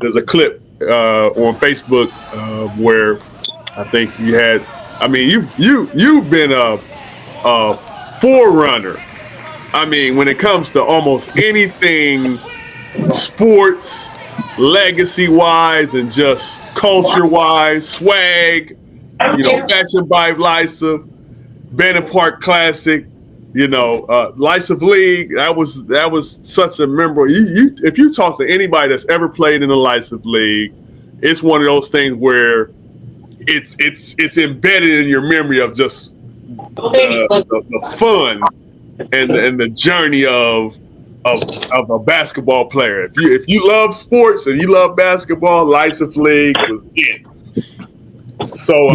There's a clip on Facebook where I think you had. I mean, you've been a forerunner. I mean, when it comes to almost anything sports, legacy-wise, and just culture-wise, swag, Fashion by Lysa, Banner Park Classic, Lyce League. That was such a memorable. If you talk to anybody that's ever played in the Lyce League, it's one of those things where it's embedded in your memory of just the fun and the journey of a basketball player. If you love sports and you love basketball, Lyce League was it. So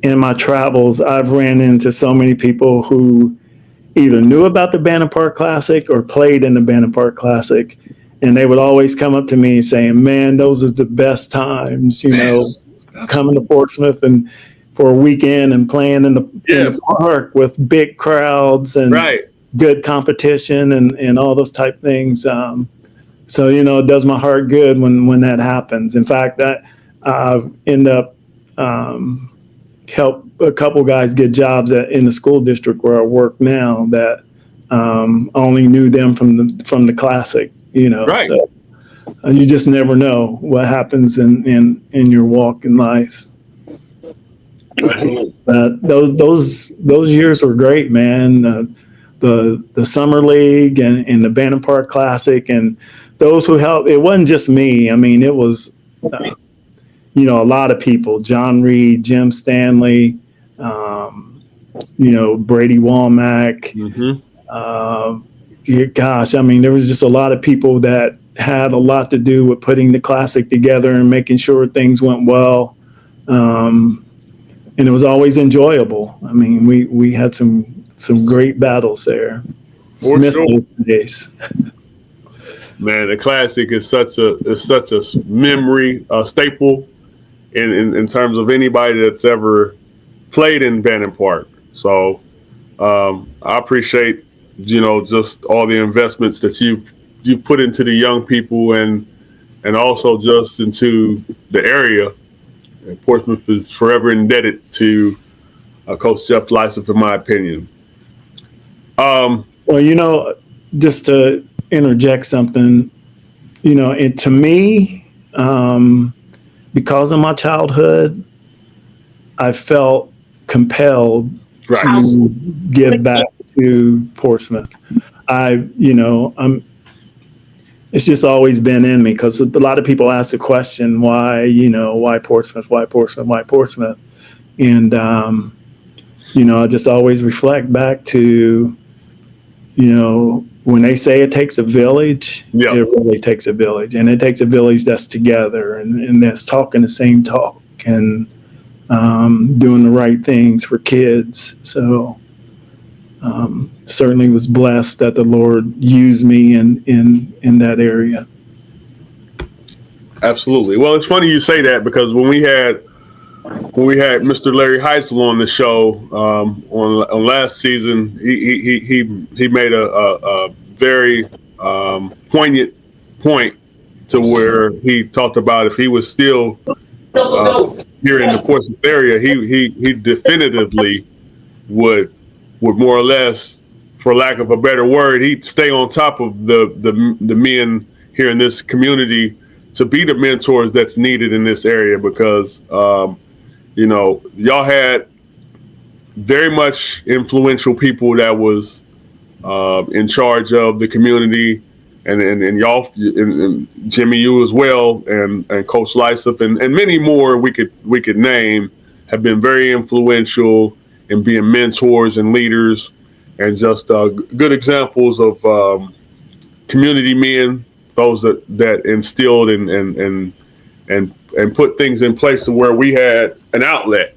in my travels, I've ran into so many people who either knew about the Banner Park Classic or played in the Banner Park Classic. And they would always come up to me saying, man, those are the best times, coming to Portsmouth and for a weekend and playing in the park with big crowds and good competition and all those type things. So, it does my heart good when that happens. In fact, I end up help a couple guys get jobs in the school district where I work now that only knew them from the Classic. So you just never know what happens in your walk in life. But those years were great, man. The Summer League and the Banner Park Classic and those who helped. It wasn't just me. I mean, it was a lot of people. John Reed, Jim Stanley, Brady Womack. Mm-hmm. Gosh, I mean, there was just a lot of people that had a lot to do with putting the Classic together and making sure things went well. And it was always enjoyable. I mean, we had some great battles there. For Miss sure. those days. Man, the Classic is such a memory staple in terms of anybody that's ever played in Bannon Park. So I appreciate just all the investments that you put into the young people and also just into the area. And Portsmouth is forever indebted to Coach Jeff Lisath, in my opinion. Well, just to interject something, and to me, because of my childhood, I felt compelled to give back to Portsmouth. It's just always been in me because a lot of people ask the question, why Portsmouth, why Portsmouth, why Portsmouth? And, I just always reflect back to, when they say it takes a village, It really takes a village. And it takes a village that's together and that's talking the same talk and doing the right things for kids. So certainly was blessed that the Lord used me in that area. Absolutely. Well, it's funny you say that because when we had Mr. Larry Heisel on the show on last season, he made a very poignant point to where he talked about if he was still here in the Portsmouth area, he definitively would more or less, for lack of a better word, he'd stay on top of the men here in this community to be the mentors that's needed in this area because y'all had very much influential people that was in charge of the community, and y'all, and Jimmy, you as well, and Coach Lisath, and many more we could name have been very influential in being mentors and leaders, and just good examples of community men, those that instilled and put things in place to where we had an outlet.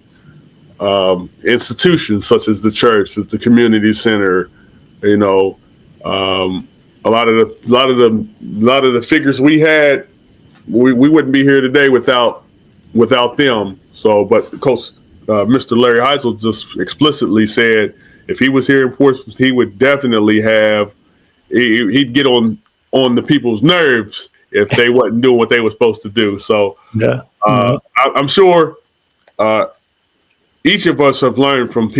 Institutions such as the church, as the community center, a lot of the figures we had, we wouldn't be here today without them. So, but Coach Mr. Larry Heisel just explicitly said if he was here in Portsmouth, he would definitely he'd get on the people's nerves if they wasn't doing what they were supposed to do. So I'm sure each of us have learned from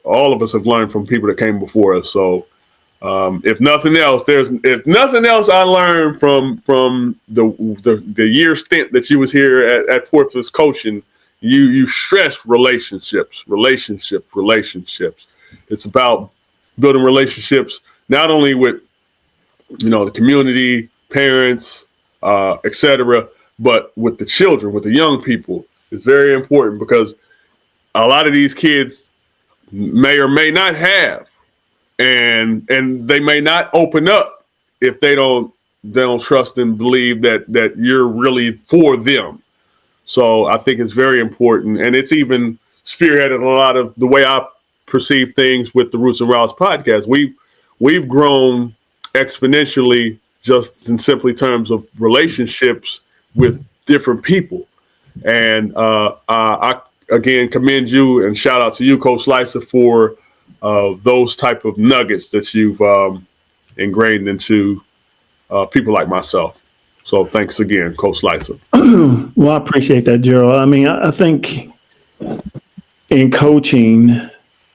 all of us have learned from people that came before us. So if nothing else, I learned from the year stint that you was here at Portsmouth coaching. You stress relationships. It's about building relationships not only with the community, parents, etc., but with the children, with the young people. It's very important because a lot of these kids may or may not have, and they may not open up if they don't trust and believe that you're really for them. So I think it's very important, and it's even spearheaded a lot of the way I perceive things with the Roots and Routes podcast. We've grown exponentially just in simply terms of relationships with different people, and I again commend you and shout out to you, Coach Lisath, for those type of nuggets that you've ingrained into people like myself. So thanks again, Coach Lisath. Well, I appreciate that, Gerald. I mean, I think in coaching,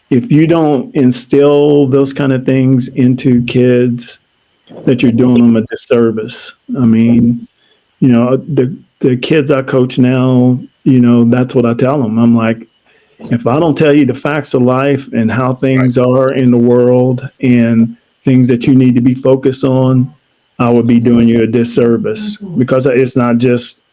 if you don't instill those kind of things into kids, that you're doing them a disservice. I mean, the kids I coach now, that's what I tell them. I'm like, if I don't tell you the facts of life and how things are in the world and things that you need to be focused on, I would be doing you a disservice because it's not just,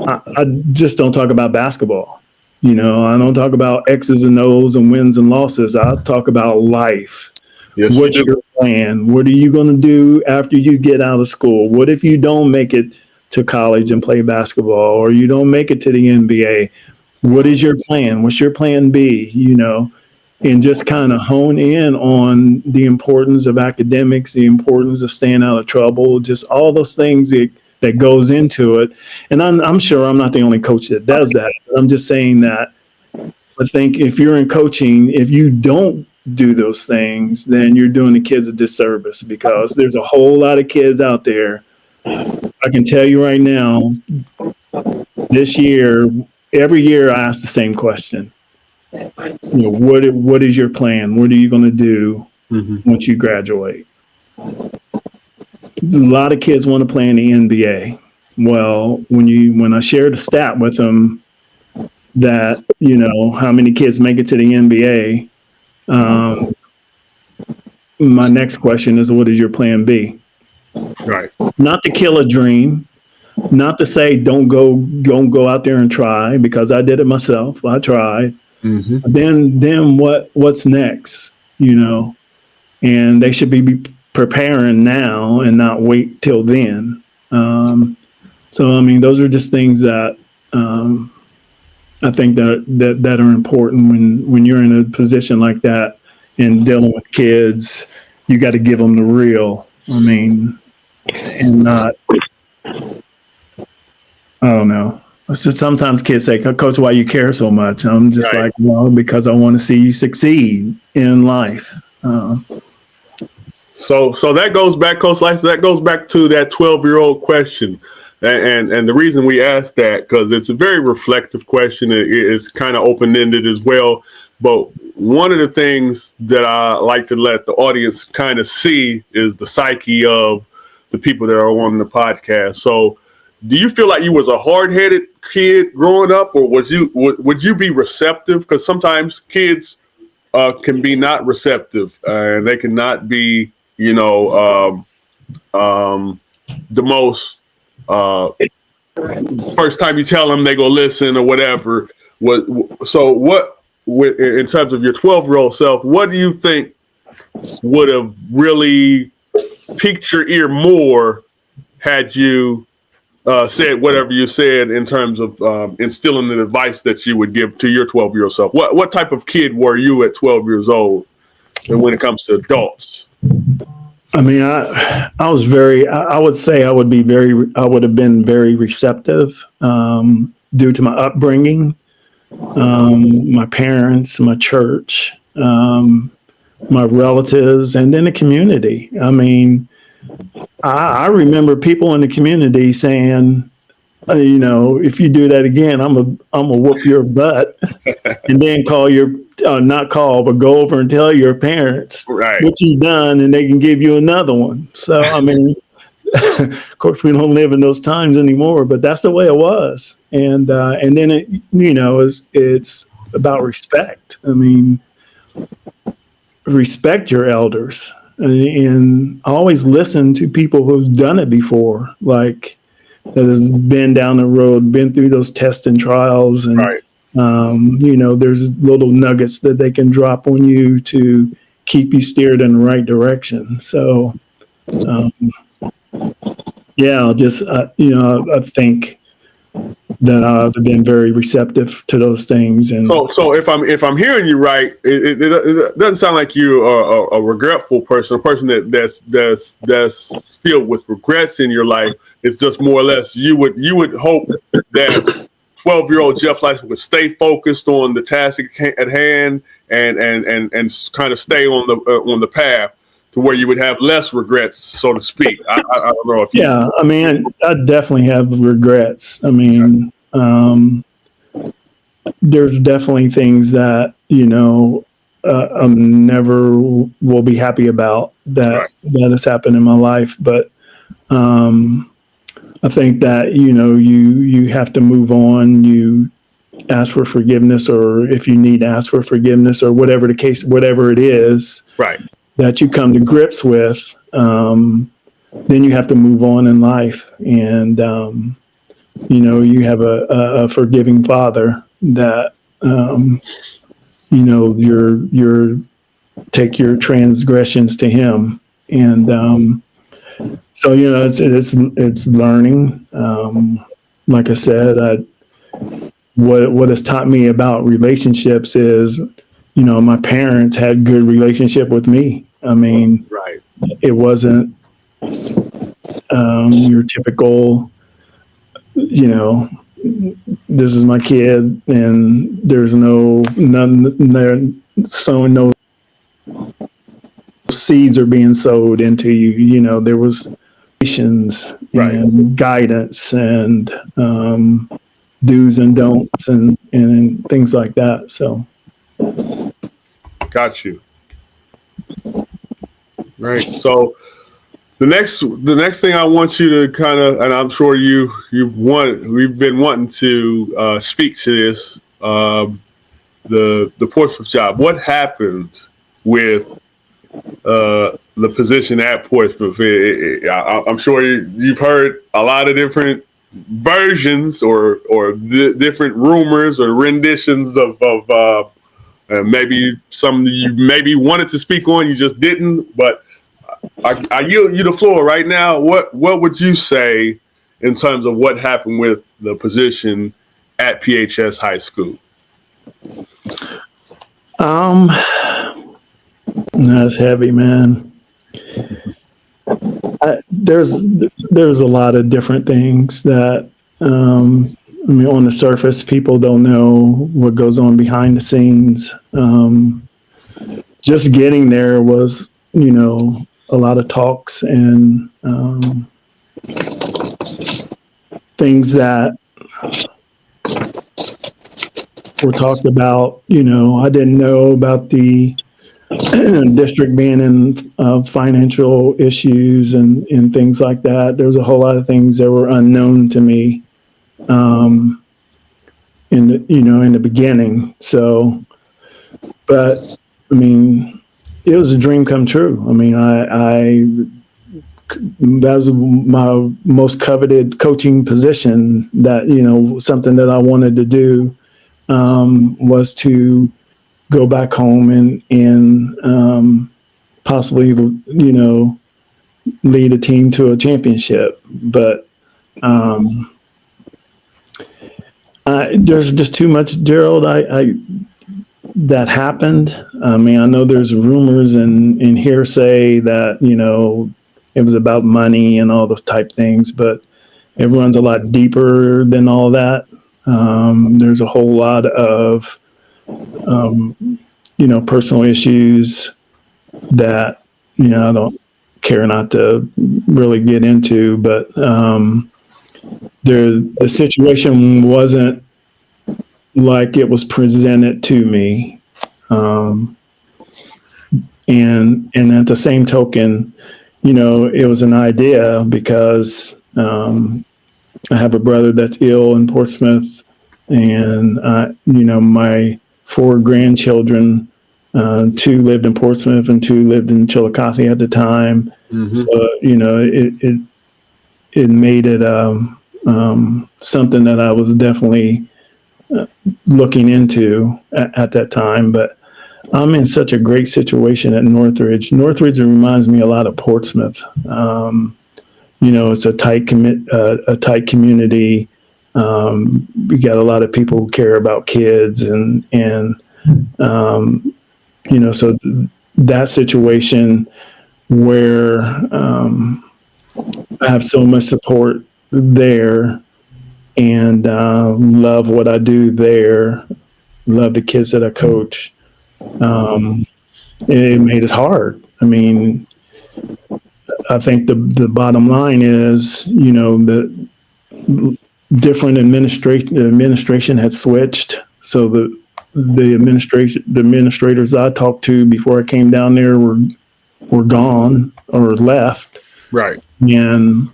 I just don't talk about basketball. I don't talk about X's and O's and wins and losses. I talk about life. Yes, what's your plan? What are you going to do after you get out of school? What if you don't make it to college and play basketball, or you don't make it to the NBA? What is your plan? What's your plan B? And just kind of hone in on the importance of academics, the importance of staying out of trouble, just all those things that goes into it. And I'm sure I'm not the only coach that does that. I'm just saying that I think if you're in coaching, if you don't do those things, then you're doing the kids a disservice, because there's a whole lot of kids out there. I can tell you right now, this year, every year I ask the same question. What is your plan? What are you going to do once you graduate? A lot of kids want to play in the NBA. Well, when I shared a stat with them that, how many kids make it to the NBA, my next question is, what is your plan B? Right. Not to kill a dream, not to say don't go out there and try, because I did it myself. I tried. Then what's next? And they should be preparing now and not wait till then. So I mean, those are just things that I think that are important when you're in a position like that and dealing with kids. You got to give them the real. I mean, and not. I don't know. So sometimes kids say, "Coach, why you care so much?" I'm just like, well, because I want to see you succeed in life. So that goes back, Coach Lyce, that goes back to that 12-year-old question. And the reason we asked that, because it's a very reflective question. It's kind of open-ended as well. But one of the things that I like to let the audience kind of see is the psyche of the people that are on the podcast. So do you feel like you was a hard-headed kid growing up, or would you be receptive? Because sometimes kids can be not receptive, and they cannot be, the most first time you tell them, they go listen or whatever. What in terms of your 12-year-old self, what do you think would have really piqued your ear more had you said whatever you said in terms of instilling the advice that you would give to your 12-year-old self? What type of kid were you at 12 years old when it comes to adults? I mean, I would say I would have been very receptive due to my upbringing, my parents, my church, my relatives, and then the community. I mean, I remember people in the community saying, if you do that again, I'm gonna whoop your butt, and then go over and tell your parents what you've done, and they can give you another one. So I mean, of course, we don't live in those times anymore, but that's the way it was. And then it's about respect. I mean, respect your elders, and always listen to people who've done it before, like that has been down the road, been through those tests and trials, and there's little nuggets that they can drop on you to keep you steered in the right direction. So, I think that I've been very receptive to those things. And so if I'm hearing you right, it doesn't sound like you are a regretful person, a person that's filled with regrets in your life. It's just more or less you would hope that 12-year-old Jeff Lisath would stay focused on the task at hand and kind of stay on the path to where you would have less regrets, so to speak. I don't know if I mean, I definitely have regrets. I mean, there's definitely things that I'm never will be happy about that has happened in my life. But I think that you have to move on. You ask for forgiveness, or if you need to ask for forgiveness, or whatever the case, whatever it is, that you come to grips with, then you have to move on in life. And, you have a forgiving Father that, you're take your transgressions to Him. And so, it's learning. Like I said, what has taught me about relationships is, my parents had good relationship with me. I mean, Right. it wasn't your typical, this is my kid, and there's none there, sowing no seeds are being sowed into you. There was patience Right. and guidance and do's and don'ts and things like that. So Got you. Right. So the next thing I want you to kind of, and I'm sure we've been wanting to speak to this, the Portsmouth job. What happened with the position at Portsmouth? I'm sure you've heard a lot of different versions or different rumors or renditions of maybe some you maybe wanted to speak on, you just didn't. But I yield you the floor right now. What would you say in terms of what happened with the position at PHS High School? That's heavy, man. There's a lot of different things that on the surface, people don't know what goes on behind the scenes. Just getting there was, a lot of talks and things that were talked about. I didn't know about the district being in financial issues and things like that. There was a whole lot of things that were unknown to me in the beginning. So, but I mean, it was a dream come true. I mean, that was my most coveted coaching position. That something that I wanted to do was to go back home and possibly lead a team to a championship. But there's just too much, Gerald. That happened. I mean, I know there's rumors and hearsay that, it was about money and all those type things, but it runs a lot deeper than all that. There's a whole lot of, personal issues that, I don't care not to really get into, but the situation wasn't like it was presented to me. And at the same token, it was an idea because I have a brother that's ill in Portsmouth, and my 4 grandchildren, 2 lived in Portsmouth and 2 lived in Chillicothe at the time. Mm-hmm. So it made it something that I was definitely looking into at that time. But I'm in such a great situation at Northridge. Northridge reminds me a lot of Portsmouth. It's a tight community. We got a lot of people who care about kids and so that situation where I have so much support there and love what I do there, love the kids that I coach. It made it hard. I mean, I think the bottom line is, the different administration had switched. So the administrators I talked to before I came down there were gone or left. Right. And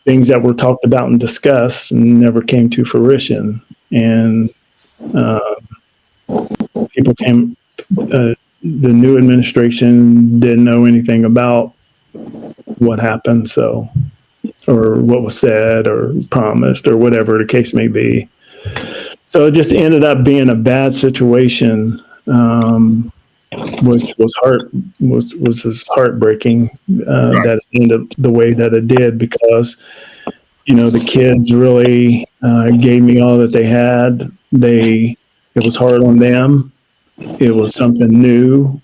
things that were talked about and discussed never came to fruition. And people came, the new administration didn't know anything about what happened, or what was said or promised or whatever the case may be. So it just ended up being a bad situation, which was just heartbreaking that it ended the way that it did, because the kids really gave me all that they had. It was hard on them. It was something new.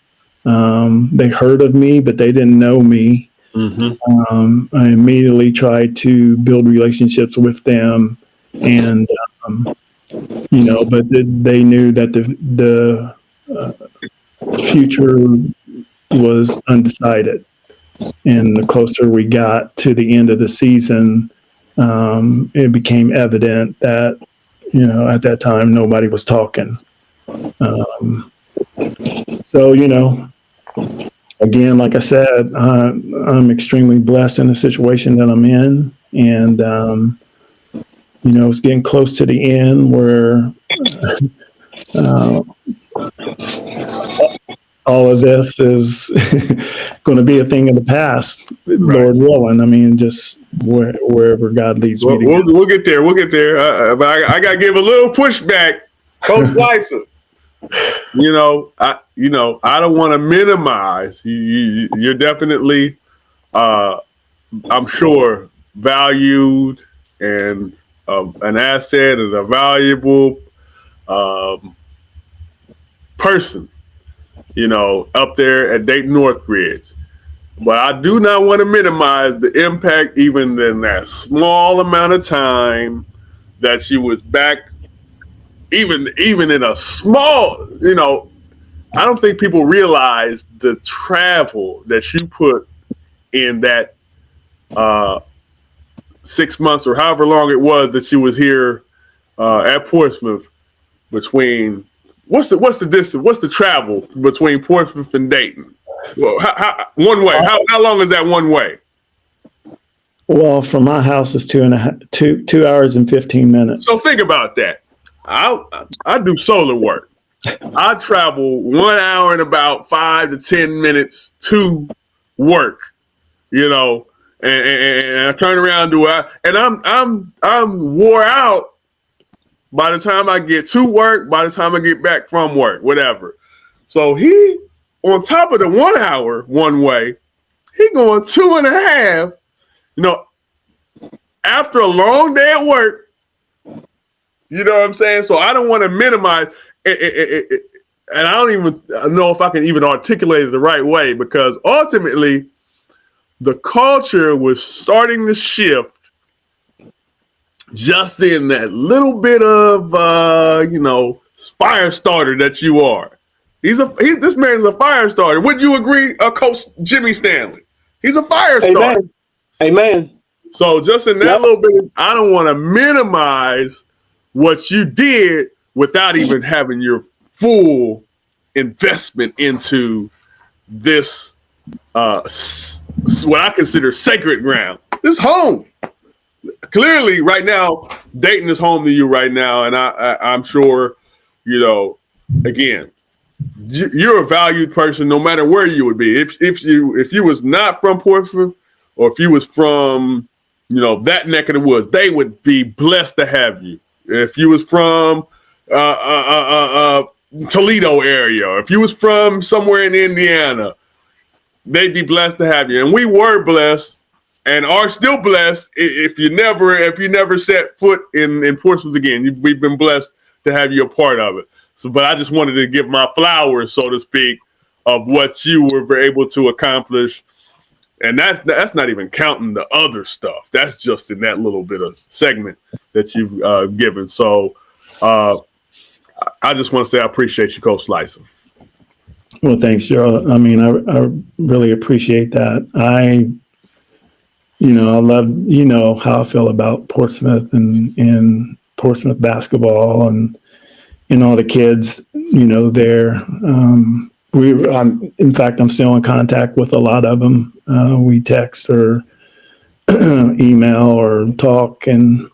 They heard of me, but they didn't know me. I immediately tried to build relationships with them, and but they knew that the future was undecided. And the closer we got to the end of the season, it became evident that at that time nobody was talking. So again, like I said, I'm extremely blessed in the situation that I'm in, and it's getting close to the end where all of this is going to be a thing of the past, right. Lord willing. I mean, just wherever God leads me. We'll get there. We'll get there. But I got to give a little pushback, Coach Lisath. I don't want to minimize. You're definitely, I'm sure, valued and an asset and a valuable person, up there at Dayton Northridge. But I do not want to minimize the impact, even in that small amount of time that she was back. Even in a small, I don't think people realize the travel that you put in that 6 months or however long it was that she was here at Portsmouth. Between what's the distance? What's the travel between Portsmouth and Dayton? Well, one way. How long is that one way? Well, from my house is 2 hours and 15 minutes. So think about that. I do solar work. I travel 1 hour and about 5 to 10 minutes to work, and I turn around and I'm wore out by the time I get to work, by the time I get back from work, whatever. So he, on top of the 1 hour one way, he going 2.5, after a long day at work. You know what I'm saying? So I don't want to minimize it, and I don't even know if I can even articulate it the right way, because ultimately the culture was starting to shift just in that little bit of fire starter that you are. This man's a fire starter. Would you agree, Coach Jimmy Stanley? He's a fire starter. Amen. So just in that little bit, I don't want to minimize what you did without even having your full investment into this, what I consider sacred ground. This home. Clearly, right now, Dayton is home to you right now, and I'm sure, again, you're a valued person no matter where you would be. If you was not from Portsmouth, or if you was from, that neck of the woods, they would be blessed to have you. If you was from Toledo area, if you was from somewhere in Indiana, they'd be blessed to have you. And we were blessed and are still blessed. If you never set foot in Portsmouth again, we've been blessed to have you a part of it. So, but I just wanted to give my flowers, so to speak, of what you were able to accomplish. And that's not even counting the other stuff. That's just in that little bit of segment that you've given. So I just want to say I appreciate you, Coach Lisath. Well, thanks, Gerald. I mean, I really appreciate that. I love, how I feel about Portsmouth and Portsmouth basketball and all the kids, there. In fact, I'm still in contact with a lot of them. We text or email or talk, and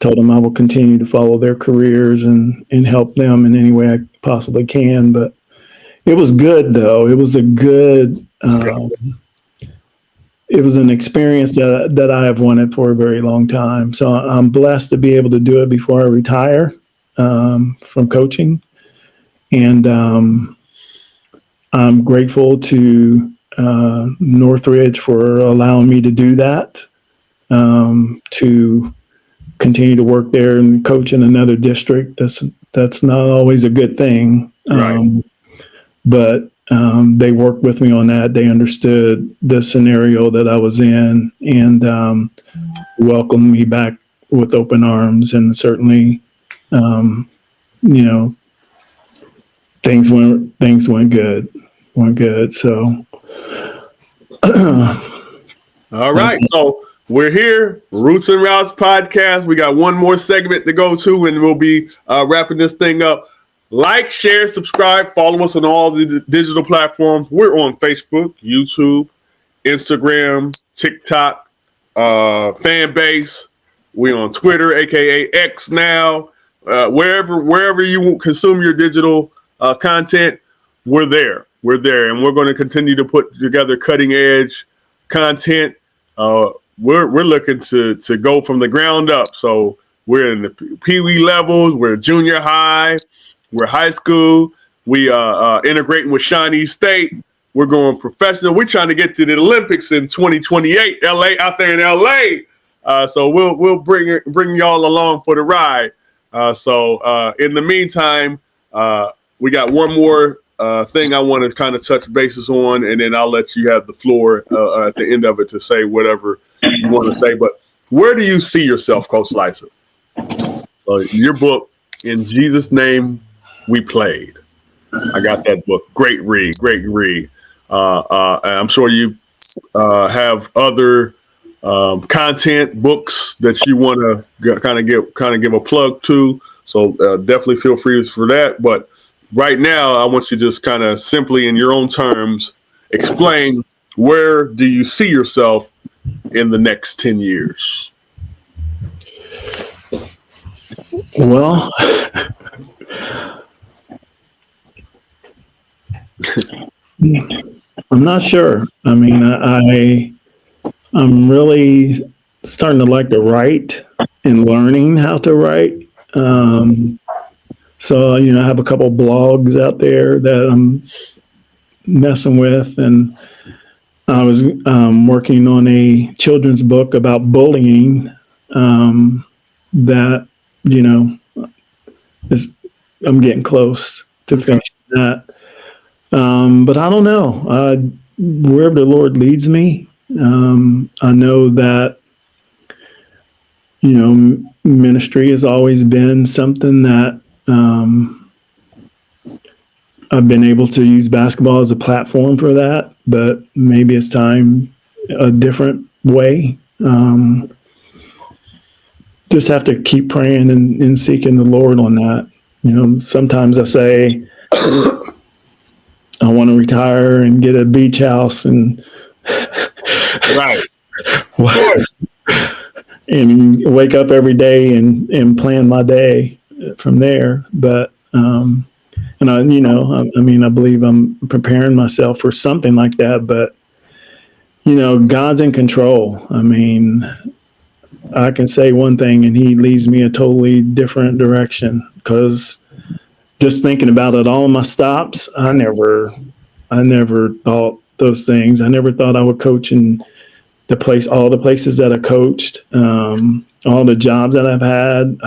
told them I will continue to follow their careers and help them in any way I possibly can. But it was good, though. It was a good. It was an experience that I have wanted for a very long time. So I'm blessed to be able to do it before I retire from coaching. And I'm grateful to Northridge for allowing me to do that. to continue to work there and coach in another district. That's not always a good thing. Right. But they worked with me on that. They understood the scenario that I was in and welcomed me back with open arms. And certainly, things went good. So, all right. So we're here, Roots and Routes podcast. We got one more segment to go to, and we'll be wrapping this thing up. Like, share, subscribe, follow us on all the digital platforms. We're on Facebook, YouTube, Instagram, TikTok, fan base. We're on Twitter, aka X now. Wherever you consume your digital content, we're there. We're there, and we're going to continue to put together cutting edge content. We're looking to go from the ground up. So we're in the Pee-wee levels. We're junior high. We're high school. We integrating with Shawnee State. We're going professional. We're trying to get to the Olympics in 2028. Out there in LA. So we'll bring y'all along for the ride. So in the meantime, we got one more thing I want to kind of touch bases on, and then I'll let you have the floor at the end of it to say whatever you want to say. But where do you see yourself, Coach Lisath? So your book, In Jesus' Name We Played. I got that book. Great read. I'm sure you have other content books that you want to kind of give a plug to. So definitely feel free for that. But right now, I want you to just kind of simply, in your own terms, explain where do you see yourself in the next 10 years? Well, I'm not sure. I mean, I'm really starting to like to write and learning how to write. So, I have a couple blogs out there that I'm messing with, and I was working on a children's book about bullying that, I'm getting close to finishing that. But I don't know. Wherever the Lord leads me, I know that, ministry has always been something that I've been able to use basketball as a platform for that, but maybe it's time a different way. Just have to keep praying and seeking the Lord on that. Sometimes I say, I want to retire and get a beach house and Right. and wake up every day and plan my day from there. But and I believe I'm preparing myself for something like that. But God's in control. I mean, I can say one thing and He leads me a totally different direction, because just thinking about it, all my stops, I never thought those things. I never thought I would coach in all the places that I coached, all the jobs that I've had.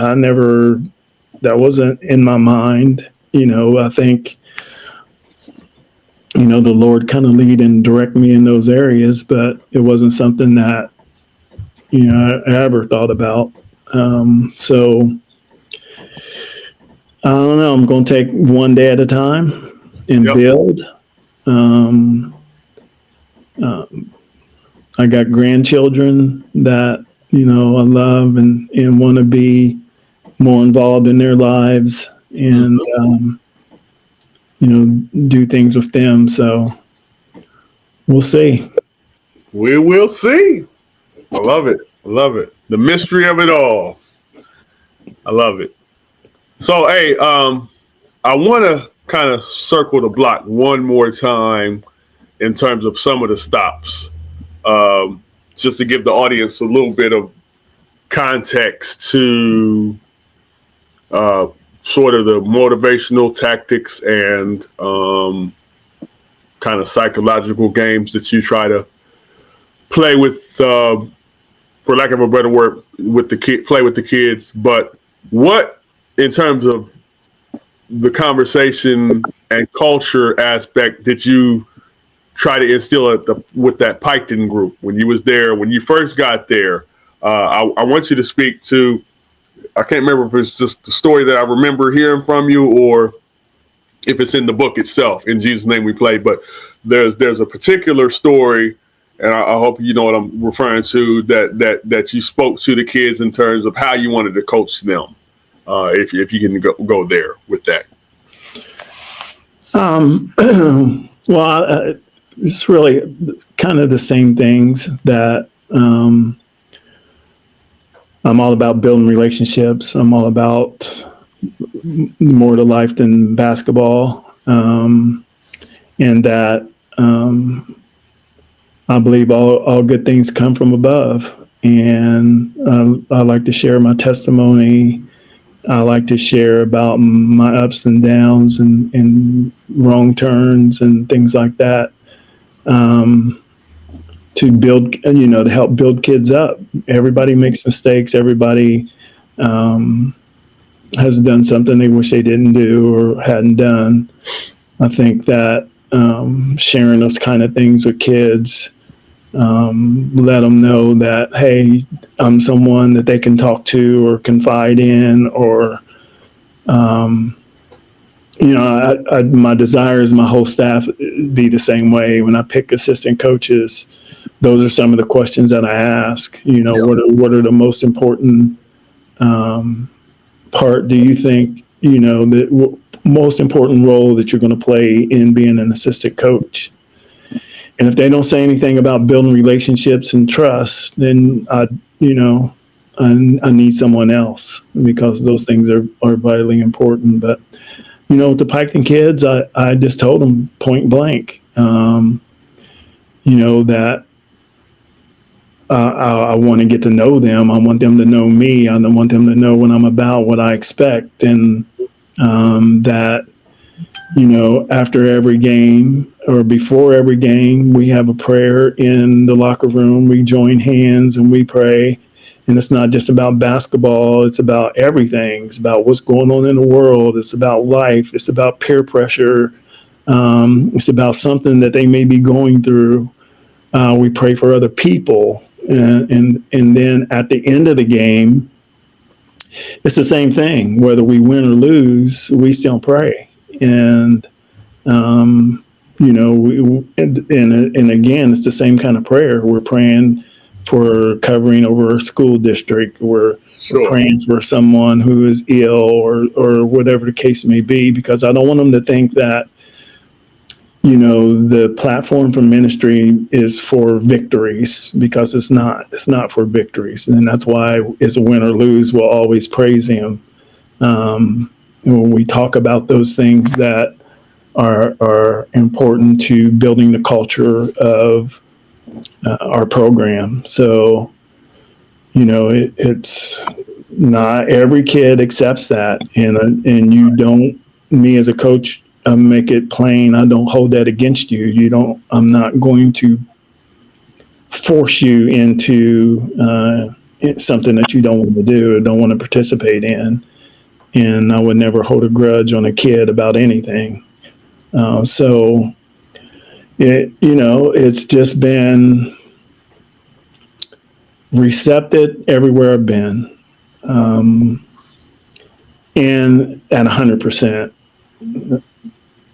That wasn't in my mind. I think, the Lord kind of lead and direct me in those areas, but it wasn't something that, I ever thought about. So I don't know. I'm going to take one day at a time and build. I got grandchildren that, I love and want to be more involved in their lives and, do things with them. So we'll see. We will see. I love it. The mystery of it all. I love it. So, hey, I want to kind of circle the block one more time in terms of some of the stops, just to give the audience a little bit of context to sort of the motivational tactics and kind of psychological games that you try to play with for lack of a better word, with the play with the kids. But what, in terms of the conversation and culture aspect, did you try to instill with that Piketon group when you was there, when you first got there? I want you to speak to, I can't remember if it's just the story that I remember hearing from you or if it's in the book itself, In Jesus' Name We Play. But there's a particular story, and I hope you know what I'm referring to, that you spoke to the kids in terms of how you wanted to coach them. If you can go there with that. Well, it's really kind of the same things that I'm all about building relationships. I'm all about more to life than basketball. And that I believe all good things come from above. And I like to share my testimony. I like to share about my ups and downs and wrong turns and things like that, to build, to help build kids up. Everybody makes mistakes. Everybody has done something they wish they didn't do or hadn't done. I think that sharing those kind of things with kids, let them know that, hey, I'm someone that they can talk to or confide in, or, my desire is my whole staff be the same way. When I pick assistant coaches, those are some of the questions that I ask. What are the most important part? Do you think, the most important role that you're going to play in being an assistant coach? And if they don't say anything about building relationships and trust, then I need someone else, because those things are vitally important. But, with the Piketon kids, I just told them point blank, that I want to get to know them. I want them to know me. I want them to know what I'm about, what I expect. And that, after every game or before every game, we have a prayer in the locker room. We join hands and we pray. And it's not just about basketball. It's about everything. It's about what's going on in the world. It's about life. It's about peer pressure. It's about something that they may be going through. We pray for other people. And then at the end of the game, it's the same thing. Whether we win or lose, we still pray. And, and again, it's the same kind of prayer. We're praying for covering over a school district. We're praying for someone who is ill or whatever the case may be, because I don't want them to think that, the platform for ministry is for victories, because it's not. It's not for victories. And that's why it's a win or lose, we'll always praise him. And when we talk about those things that are important to building the culture of our program. So, it's not every kid accepts that. And you don't, me as a coach, make it plain. I don't hold that against you. I'm not going to force you into something that you don't want to do or don't want to participate in. And I would never hold a grudge on a kid about anything. So it's just been receptive everywhere I've been. And at 100%.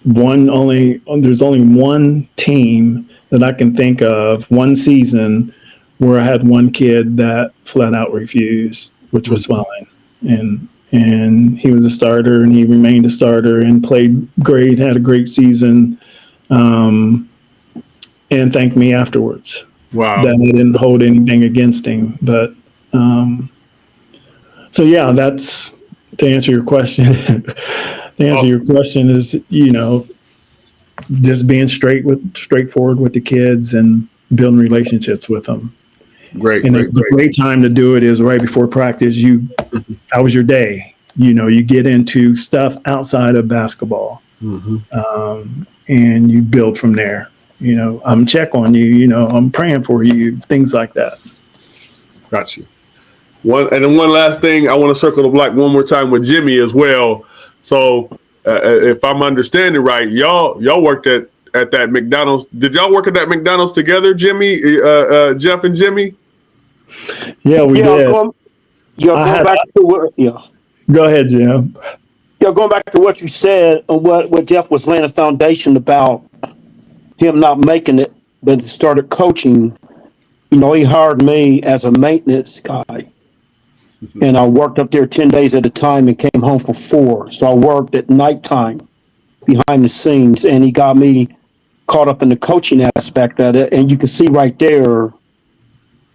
There's only one team that I can think of, one season where I had one kid that flat out refused, which was fine. And he was a starter, and he remained a starter and played great, had a great season, and thanked me afterwards. Wow. That I didn't hold anything against him. But so yeah, that's to answer your question. Your question is, just being straightforward with the kids and building relationships with them. Great. The great time to do it is right before practice. How was your day? You get into stuff outside of basketball, and you build from there. I'm check on you. I'm praying for you. Things like that. Got you. Then one last thing, I want to circle the block one more time with Jimmy as well. So, if I'm understanding right, y'all worked at that McDonald's. Did y'all work at that McDonald's together, Jimmy, Jeff and Jimmy? Yeah, we did. Going back to what, Go ahead, Jim. Going back to what you said, what Jeff was laying a foundation about him not making it, but started coaching. He hired me as a maintenance guy. And I worked up there 10 days at a time and came home for 4. So I worked at nighttime behind the scenes, and he got me caught up in the coaching aspect of it. And you can see right there,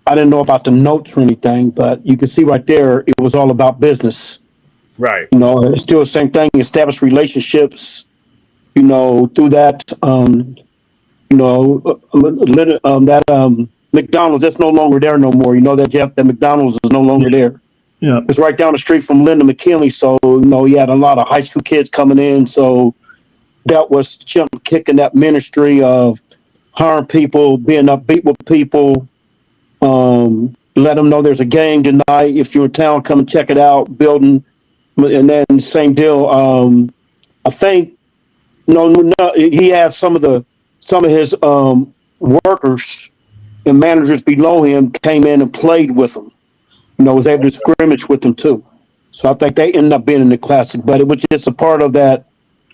I didn't know about the notes or anything, but you can see right there, it was all about business. Right. It's still the same thing, establish relationships, through that, McDonald's, that's no longer there no more. You know that, Jeff, that McDonald's is no longer there. Yeah. It's right down the street from Linda McKinley. So, he had a lot of high school kids coming in. So that was Jim kicking that ministry of hiring people, being upbeat with people, let them know there's a game tonight. If you're in town, come and check it out, building. And then same deal. I think, he had some of his workers and managers below him came in and played with him. Was able to scrimmage with them too. So I think they ended up being in the classic, but it was just a part of that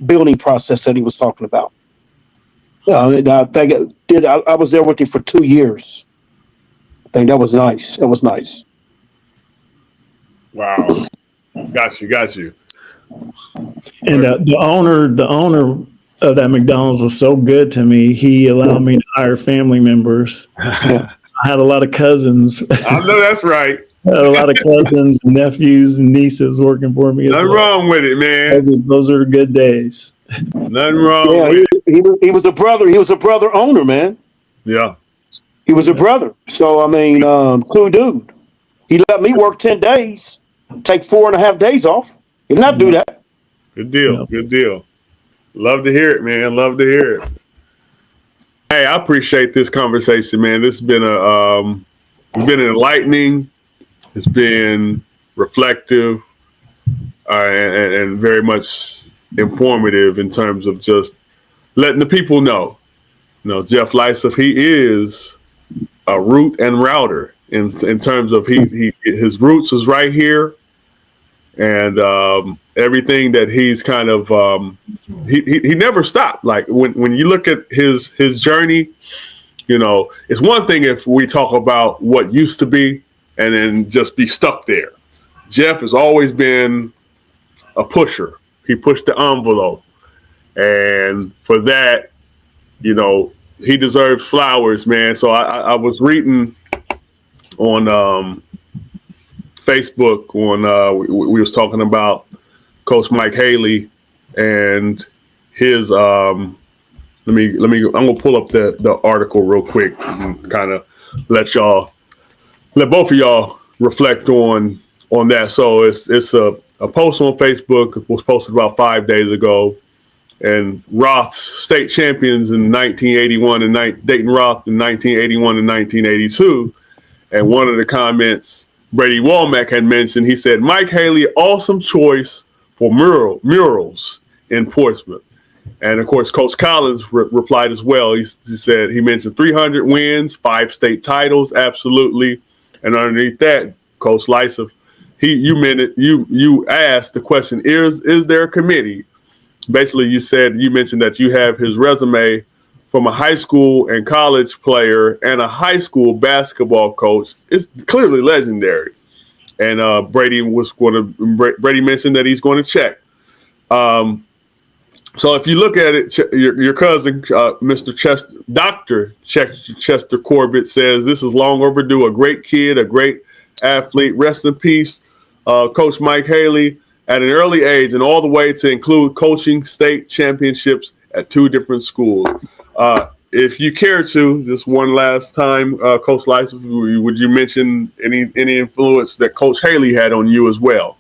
building process that he was talking about. I think I was there with him for 2 years. I think that was nice. It was nice. Wow. Got you. And the owner of that McDonald's was so good to me. He allowed me to hire family members. I had a lot of cousins. I know that's right. I had a lot of cousins, nephews, and nieces working for me. Nothing wrong with it, man. Those are good days. Nothing wrong with it. He was a brother. He was a brother owner, man. Yeah. He was a brother. So, cool dude. He let me work 10 days, take 4.5 days off. He did not do that. Good deal. Yeah. Good deal. Love to hear it, man. Love to hear it. Hey, I appreciate this conversation, man. This has been it's been enlightening. It's been reflective and very much informative in terms of just letting the people know. Jeff Lisath, he is a root and router in terms of his roots is right here, and everything that he's kind of he never stopped. Like when you look at his journey, it's one thing if we talk about what used to be and then just be stuck there. Jeff has always been a pusher. He pushed the envelope. And for that, he deserves flowers, man. So I was reading on Facebook when we was talking about Coach Mike Haley and his I'm gonna pull up the article real quick and kind of let both of y'all reflect on that. So it's a post on Facebook. It was posted about 5 days ago. And Roth state champions in 1981 and Dayton Roth in 1981 and 1982. And one of the comments Brady Womack had mentioned, he said, Mike Haley, awesome choice for murals in Portsmouth. And of course, Coach Collins replied as well. He said he mentioned 300 wins, 5 state titles, absolutely. And underneath that, Coach Lyce, you asked the question: Is there a committee? Basically, you mentioned that you have his resume from a high school and college player and a high school basketball coach. It's clearly legendary. And Brady mentioned that he's going to check. So if you look at it, your cousin, Dr. Chester Corbett says this is long overdue. A great kid, a great athlete. Rest in peace, Coach Mike Haley. At an early age and all the way to include coaching state championships at 2 different schools. If you care to, just one last time, Coach Lyce, would you mention any influence that Coach Haley had on you as well?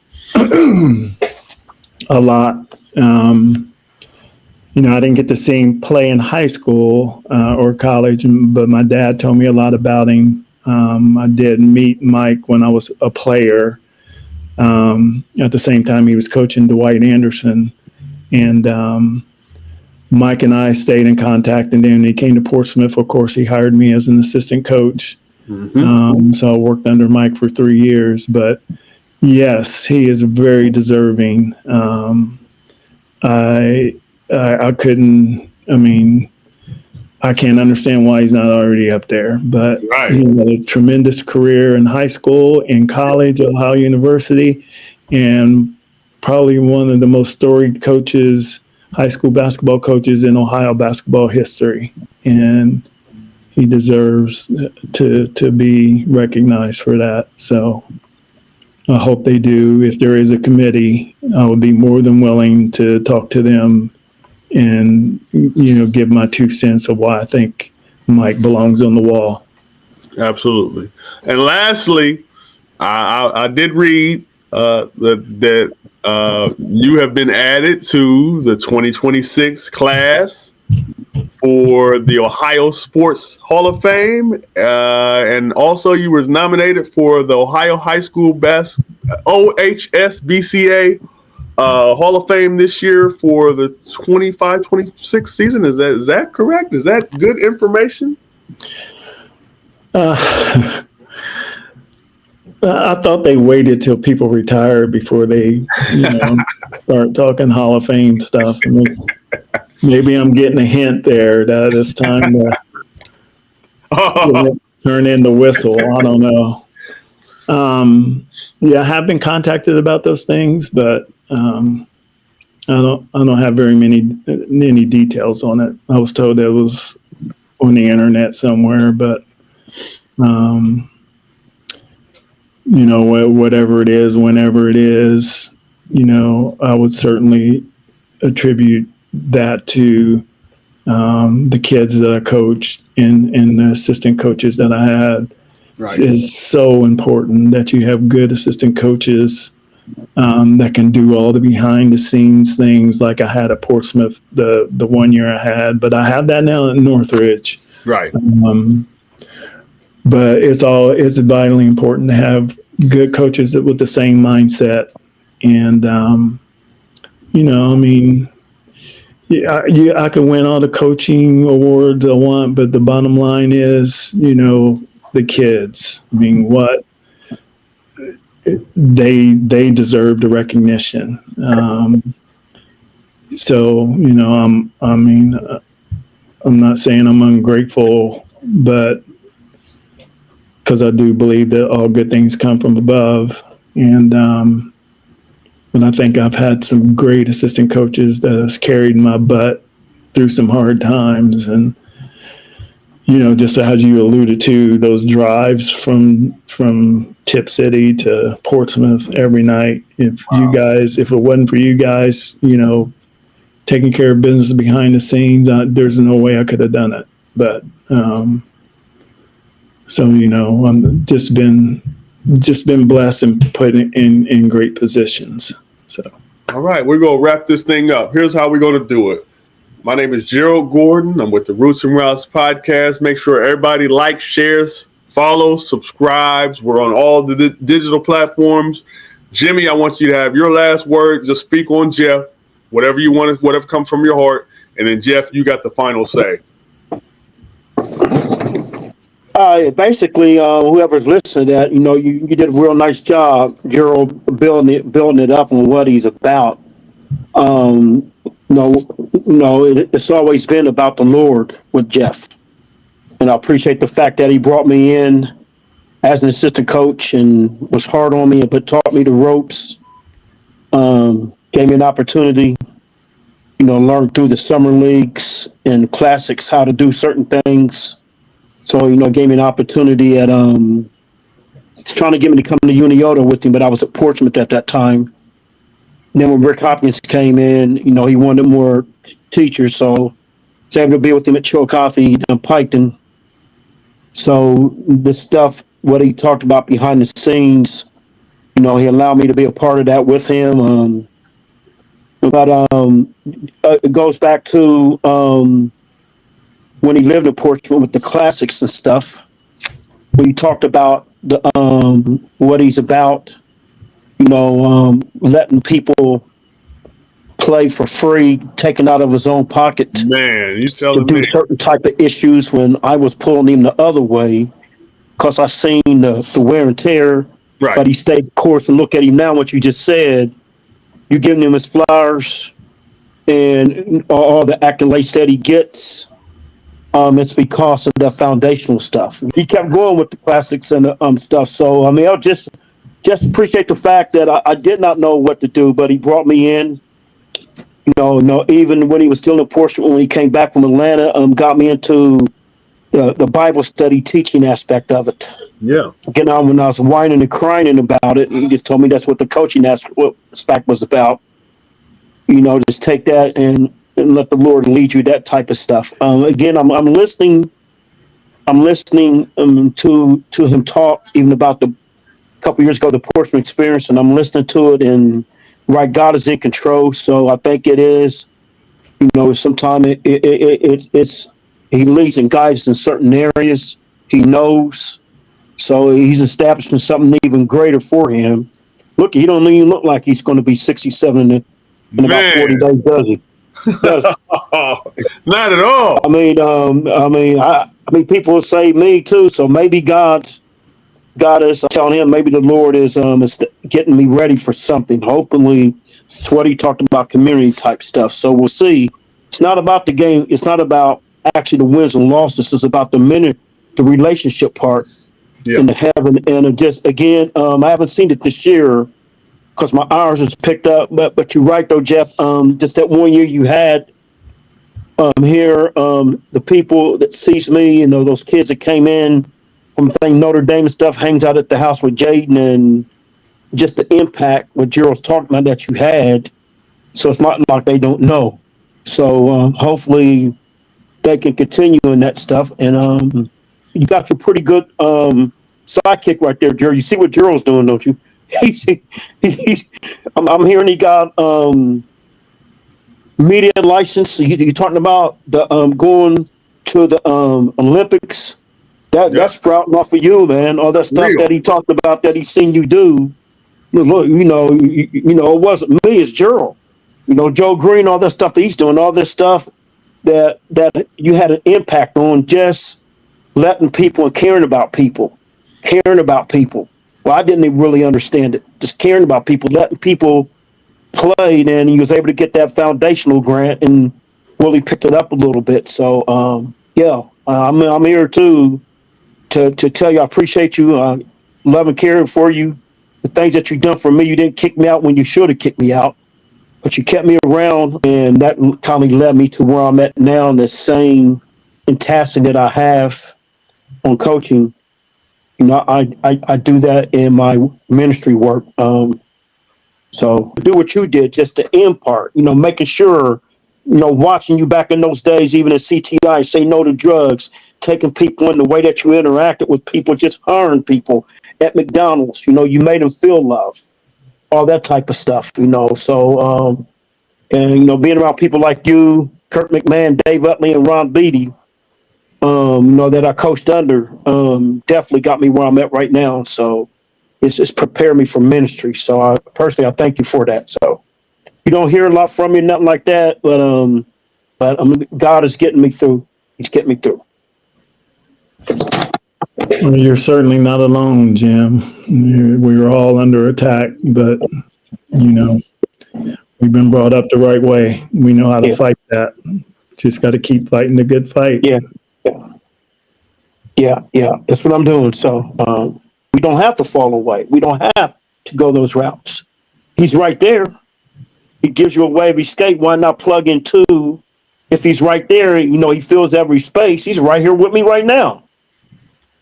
A lot. I didn't get to see him play in high school or college, but my dad told me a lot about him. I did meet Mike when I was a player. At the same time, he was coaching Dwight Anderson. And Mike and I stayed in contact. And then he came to Portsmouth. Of course, he hired me as an assistant coach. So I worked under Mike for 3 years. But yes, he is very deserving. I couldn't, I mean, I can't understand why he's not already up there, but he had a tremendous career in high school, in college, Ohio University, and probably one of the most storied coaches, high school basketball coaches in Ohio basketball history. And he deserves to be recognized for that. So I hope they do. If there is a committee, I would be more than willing to talk to them and, give my 2 cents of why I think Mike belongs on the wall. Absolutely. And lastly, I did read that you have been added to the 2026 class for the Ohio Sports Hall of Fame. And also you were nominated for the Ohio High School OHSBCA Hall of Fame this year for the 25-26 season. Is that correct? Is that good information? I thought they waited till people retired before they, start talking Hall of Fame stuff. Maybe I'm getting a hint there that it's time to turn in the whistle. I don't know. I have been contacted about those things, but I don't have very many details on it. I was told it was on the internet somewhere, but whatever it is, whenever it is, I would certainly attribute that to the kids that I coached and the assistant coaches that I had. Right. Is so important that you have good assistant coaches that can do all the behind the scenes things like I had at Portsmouth the 1 year I had, but I have that now at Northridge. Right. But it's vitally important to have good coaches with the same mindset. And, I can win all the coaching awards I want, but the bottom line is, the kids. What they deserve the recognition. I'm not saying I'm ungrateful, but because I do believe that all good things come from above. And but I think I've had some great assistant coaches that has carried my butt through some hard times. And just as you alluded to, those drives from Tip City to Portsmouth every night. If it wasn't for you guys, taking care of business behind the scenes, there's no way I could have done it. But I'm just been blessed and put in great positions. So, all right, we're gonna wrap this thing up. Here's how we're gonna do it. My name is Gerald Gordon. I'm with the Roots and Routes podcast. Make sure everybody likes, shares, follows, subscribes. We're on all the digital platforms. Jimmy, I want you to have your last word. Just speak on Jeff, whatever you want, whatever comes from your heart. And then, Jeff, you got the final say. Basically, whoever's listening to that, you did a real nice job, Gerald, building it up on what he's about. It's always been about the Lord with Jeff. And I appreciate the fact that he brought me in as an assistant coach and was hard on me, but taught me the ropes. Gave me an opportunity, learn through the summer leagues and classics how to do certain things. So, gave me an opportunity at trying to get me to come to Uniota with him, but I was at Portsmouth at that time. And then when Rick Hopkins came in, he wanted more teachers, so I was able to be with him at Chillicothe and Piketon. So this stuff, what he talked about behind the scenes, he allowed me to be a part of that with him. It goes back to when he lived in Portsmouth with the classics and stuff. he talked about the what he's about, letting people play for free, taken out of his own pocket Man, you to telling do me. certain type of issues when I was pulling him the other way because I seen the wear and tear. Right. But he stayed the course, and look at him now, what you just said. You're giving him his flowers and all the accolades that he gets. It's because of that foundational stuff. He kept going with the classics and the stuff. So I mean, I'll just appreciate the fact that I did not know what to do, but he brought me in. No, even when he was still in Portsmouth, when he came back from Atlanta, got me into the Bible study teaching aspect of it. Yeah. Again, when I was whining and crying about it, he just told me that's what the coaching aspect was about. Just take that and let the Lord lead you, that type of stuff. Again, I'm listening. I'm listening to him talk even about the couple years ago, the Portsmouth experience, and I'm listening to it. And right, God is in control. So I think it is. Sometimes it's he leads and guides in certain areas. He knows. So he's establishing something even greater for him. Look, he don't even look like he's going to be 67 in about 40 days, does he? Does he? Not at all. I mean, people will say me too. So maybe God is telling him. Maybe the Lord is getting me ready for something. Hopefully, it's what he talked about, community type stuff. So we'll see. It's not about the game. It's not about actually the wins and losses. It's about the relationship part. Yeah. In the heaven. And just again, I haven't seen it this year because my hours is picked up. But you're right though, Jeff. Just that 1 year you had here, the people that sees me, those kids that came in from Notre Dame and stuff, hangs out at the house with Jaden, and just the impact what Gerald's talking about that you had. So it's not like they don't know. So hopefully they can continue in that stuff. And you got your pretty good sidekick right there, Gerald. You see what Gerald's doing, don't you? I'm hearing he got media license. You talking about the going to the Olympics? That's sprouting off of you, man. All that stuff that he talked about that he's seen you do. Look, it wasn't me, it's Gerald. Joe Green, all that stuff that he's doing, all this stuff that you had an impact on, just letting people and caring about people. Well, I didn't even really understand it. Just caring about people, letting people play, and he was able to get that foundational grant and really picked it up a little bit. So, I'm here too to tell you I appreciate you, love and caring for you. The things that you've done for me, you didn't kick me out when you should have kicked me out, but you kept me around, and that kind of led me to where I'm at now in the same intensity that I have on coaching. I do that in my ministry work. So do what you did, just to impart, making sure, watching you back in those days, even at CTI, say no to drugs, taking people in the way that you interacted with people, just hiring people at McDonald's, you made them feel love, all that type of stuff, So, and, being around people like you, Kurt McMahon, Dave Utley, and Ron Beatty, that I coached under, definitely got me where I'm at right now. So it's prepared me for ministry. So I thank you for that. So you don't hear a lot from me, nothing like that, but God is getting me through. He's getting me through. Well, you're certainly not alone, Jim. We were all under attack, but we've been brought up the right way. We know how to fight that. Just got to keep fighting the good fight. Yeah. That's what I'm doing. So we don't have to fall away. We don't have to go those routes. He's right there. He gives you a way of escape. Why not plug in two? If he's right there, he fills every space. He's right here with me right now.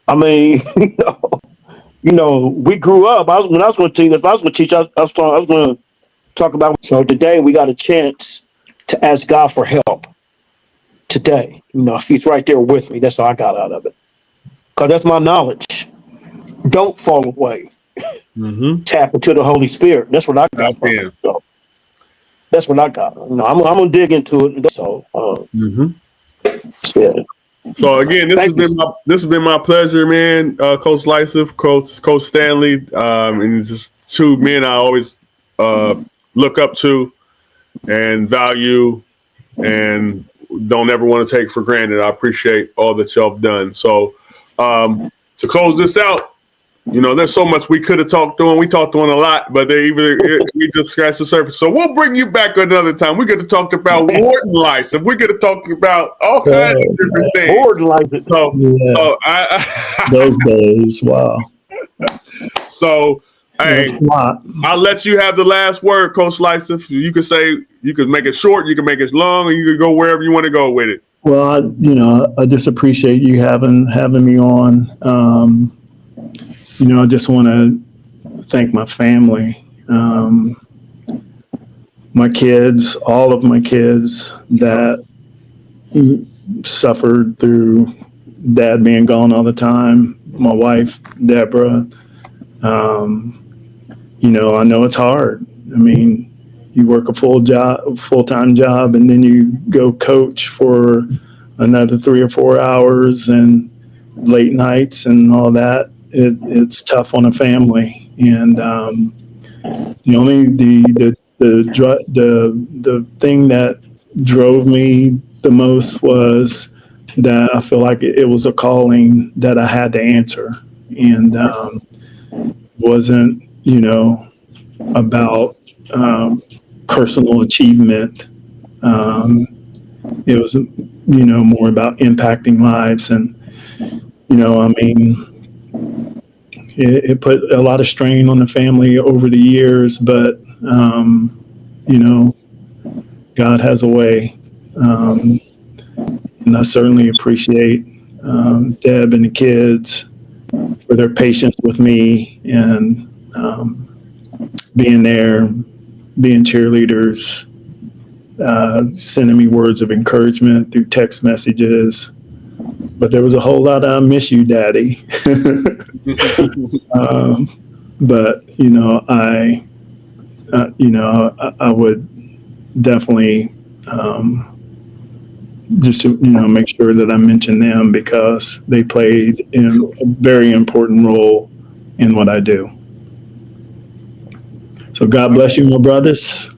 I mean, we grew up. I was going to teach. I was going to talk about. So today we got a chance to ask God for help. Today, if he's right there with me, that's all I got out of it. Because that's my knowledge. Don't fall away. Mm-hmm. Tap into the Holy Spirit. That's what I got from it. So that's what I got. I'm gonna dig into it. So, yeah. So again, this has been my pleasure, man. Coach Lisath, Coach Stanley, and just two men I always look up to and value, and don't ever want to take for granted. I appreciate all that y'all have done. So to close this out, there's so much we could have talked on. We talked on a lot, but we just scratched the surface. So we'll bring you back another time. We're going to talk about Wharton Lyce, and we're going to talk about all kinds of different things. Wharton Lyce. So Those days, wow. So, hey, I'll let you have the last word, Coach Lisath. You can make it short, you can make it long, or you can go wherever you want to go with it. Well, I just appreciate you having me on. I just want to thank my family, my kids, all of my kids that suffered through dad being gone all the time. My wife, Deborah. I know it's hard. I mean, you work a full-time job, and then you go coach for another 3 or 4 hours and late nights and all that. It's tough on a family, and the thing that drove me the most was that I feel like it was a calling that I had to answer, and wasn't about personal achievement. It was more about impacting lives, and it put a lot of strain on the family over the years, but God has a way, and I certainly appreciate Deb and the kids for their patience with me, and being there, being cheerleaders, sending me words of encouragement through text messages. But there was a whole lot of "I miss you, Daddy." But I would definitely just to make sure that I mention them, because they played a very important role in what I do. So God bless you, my brothers.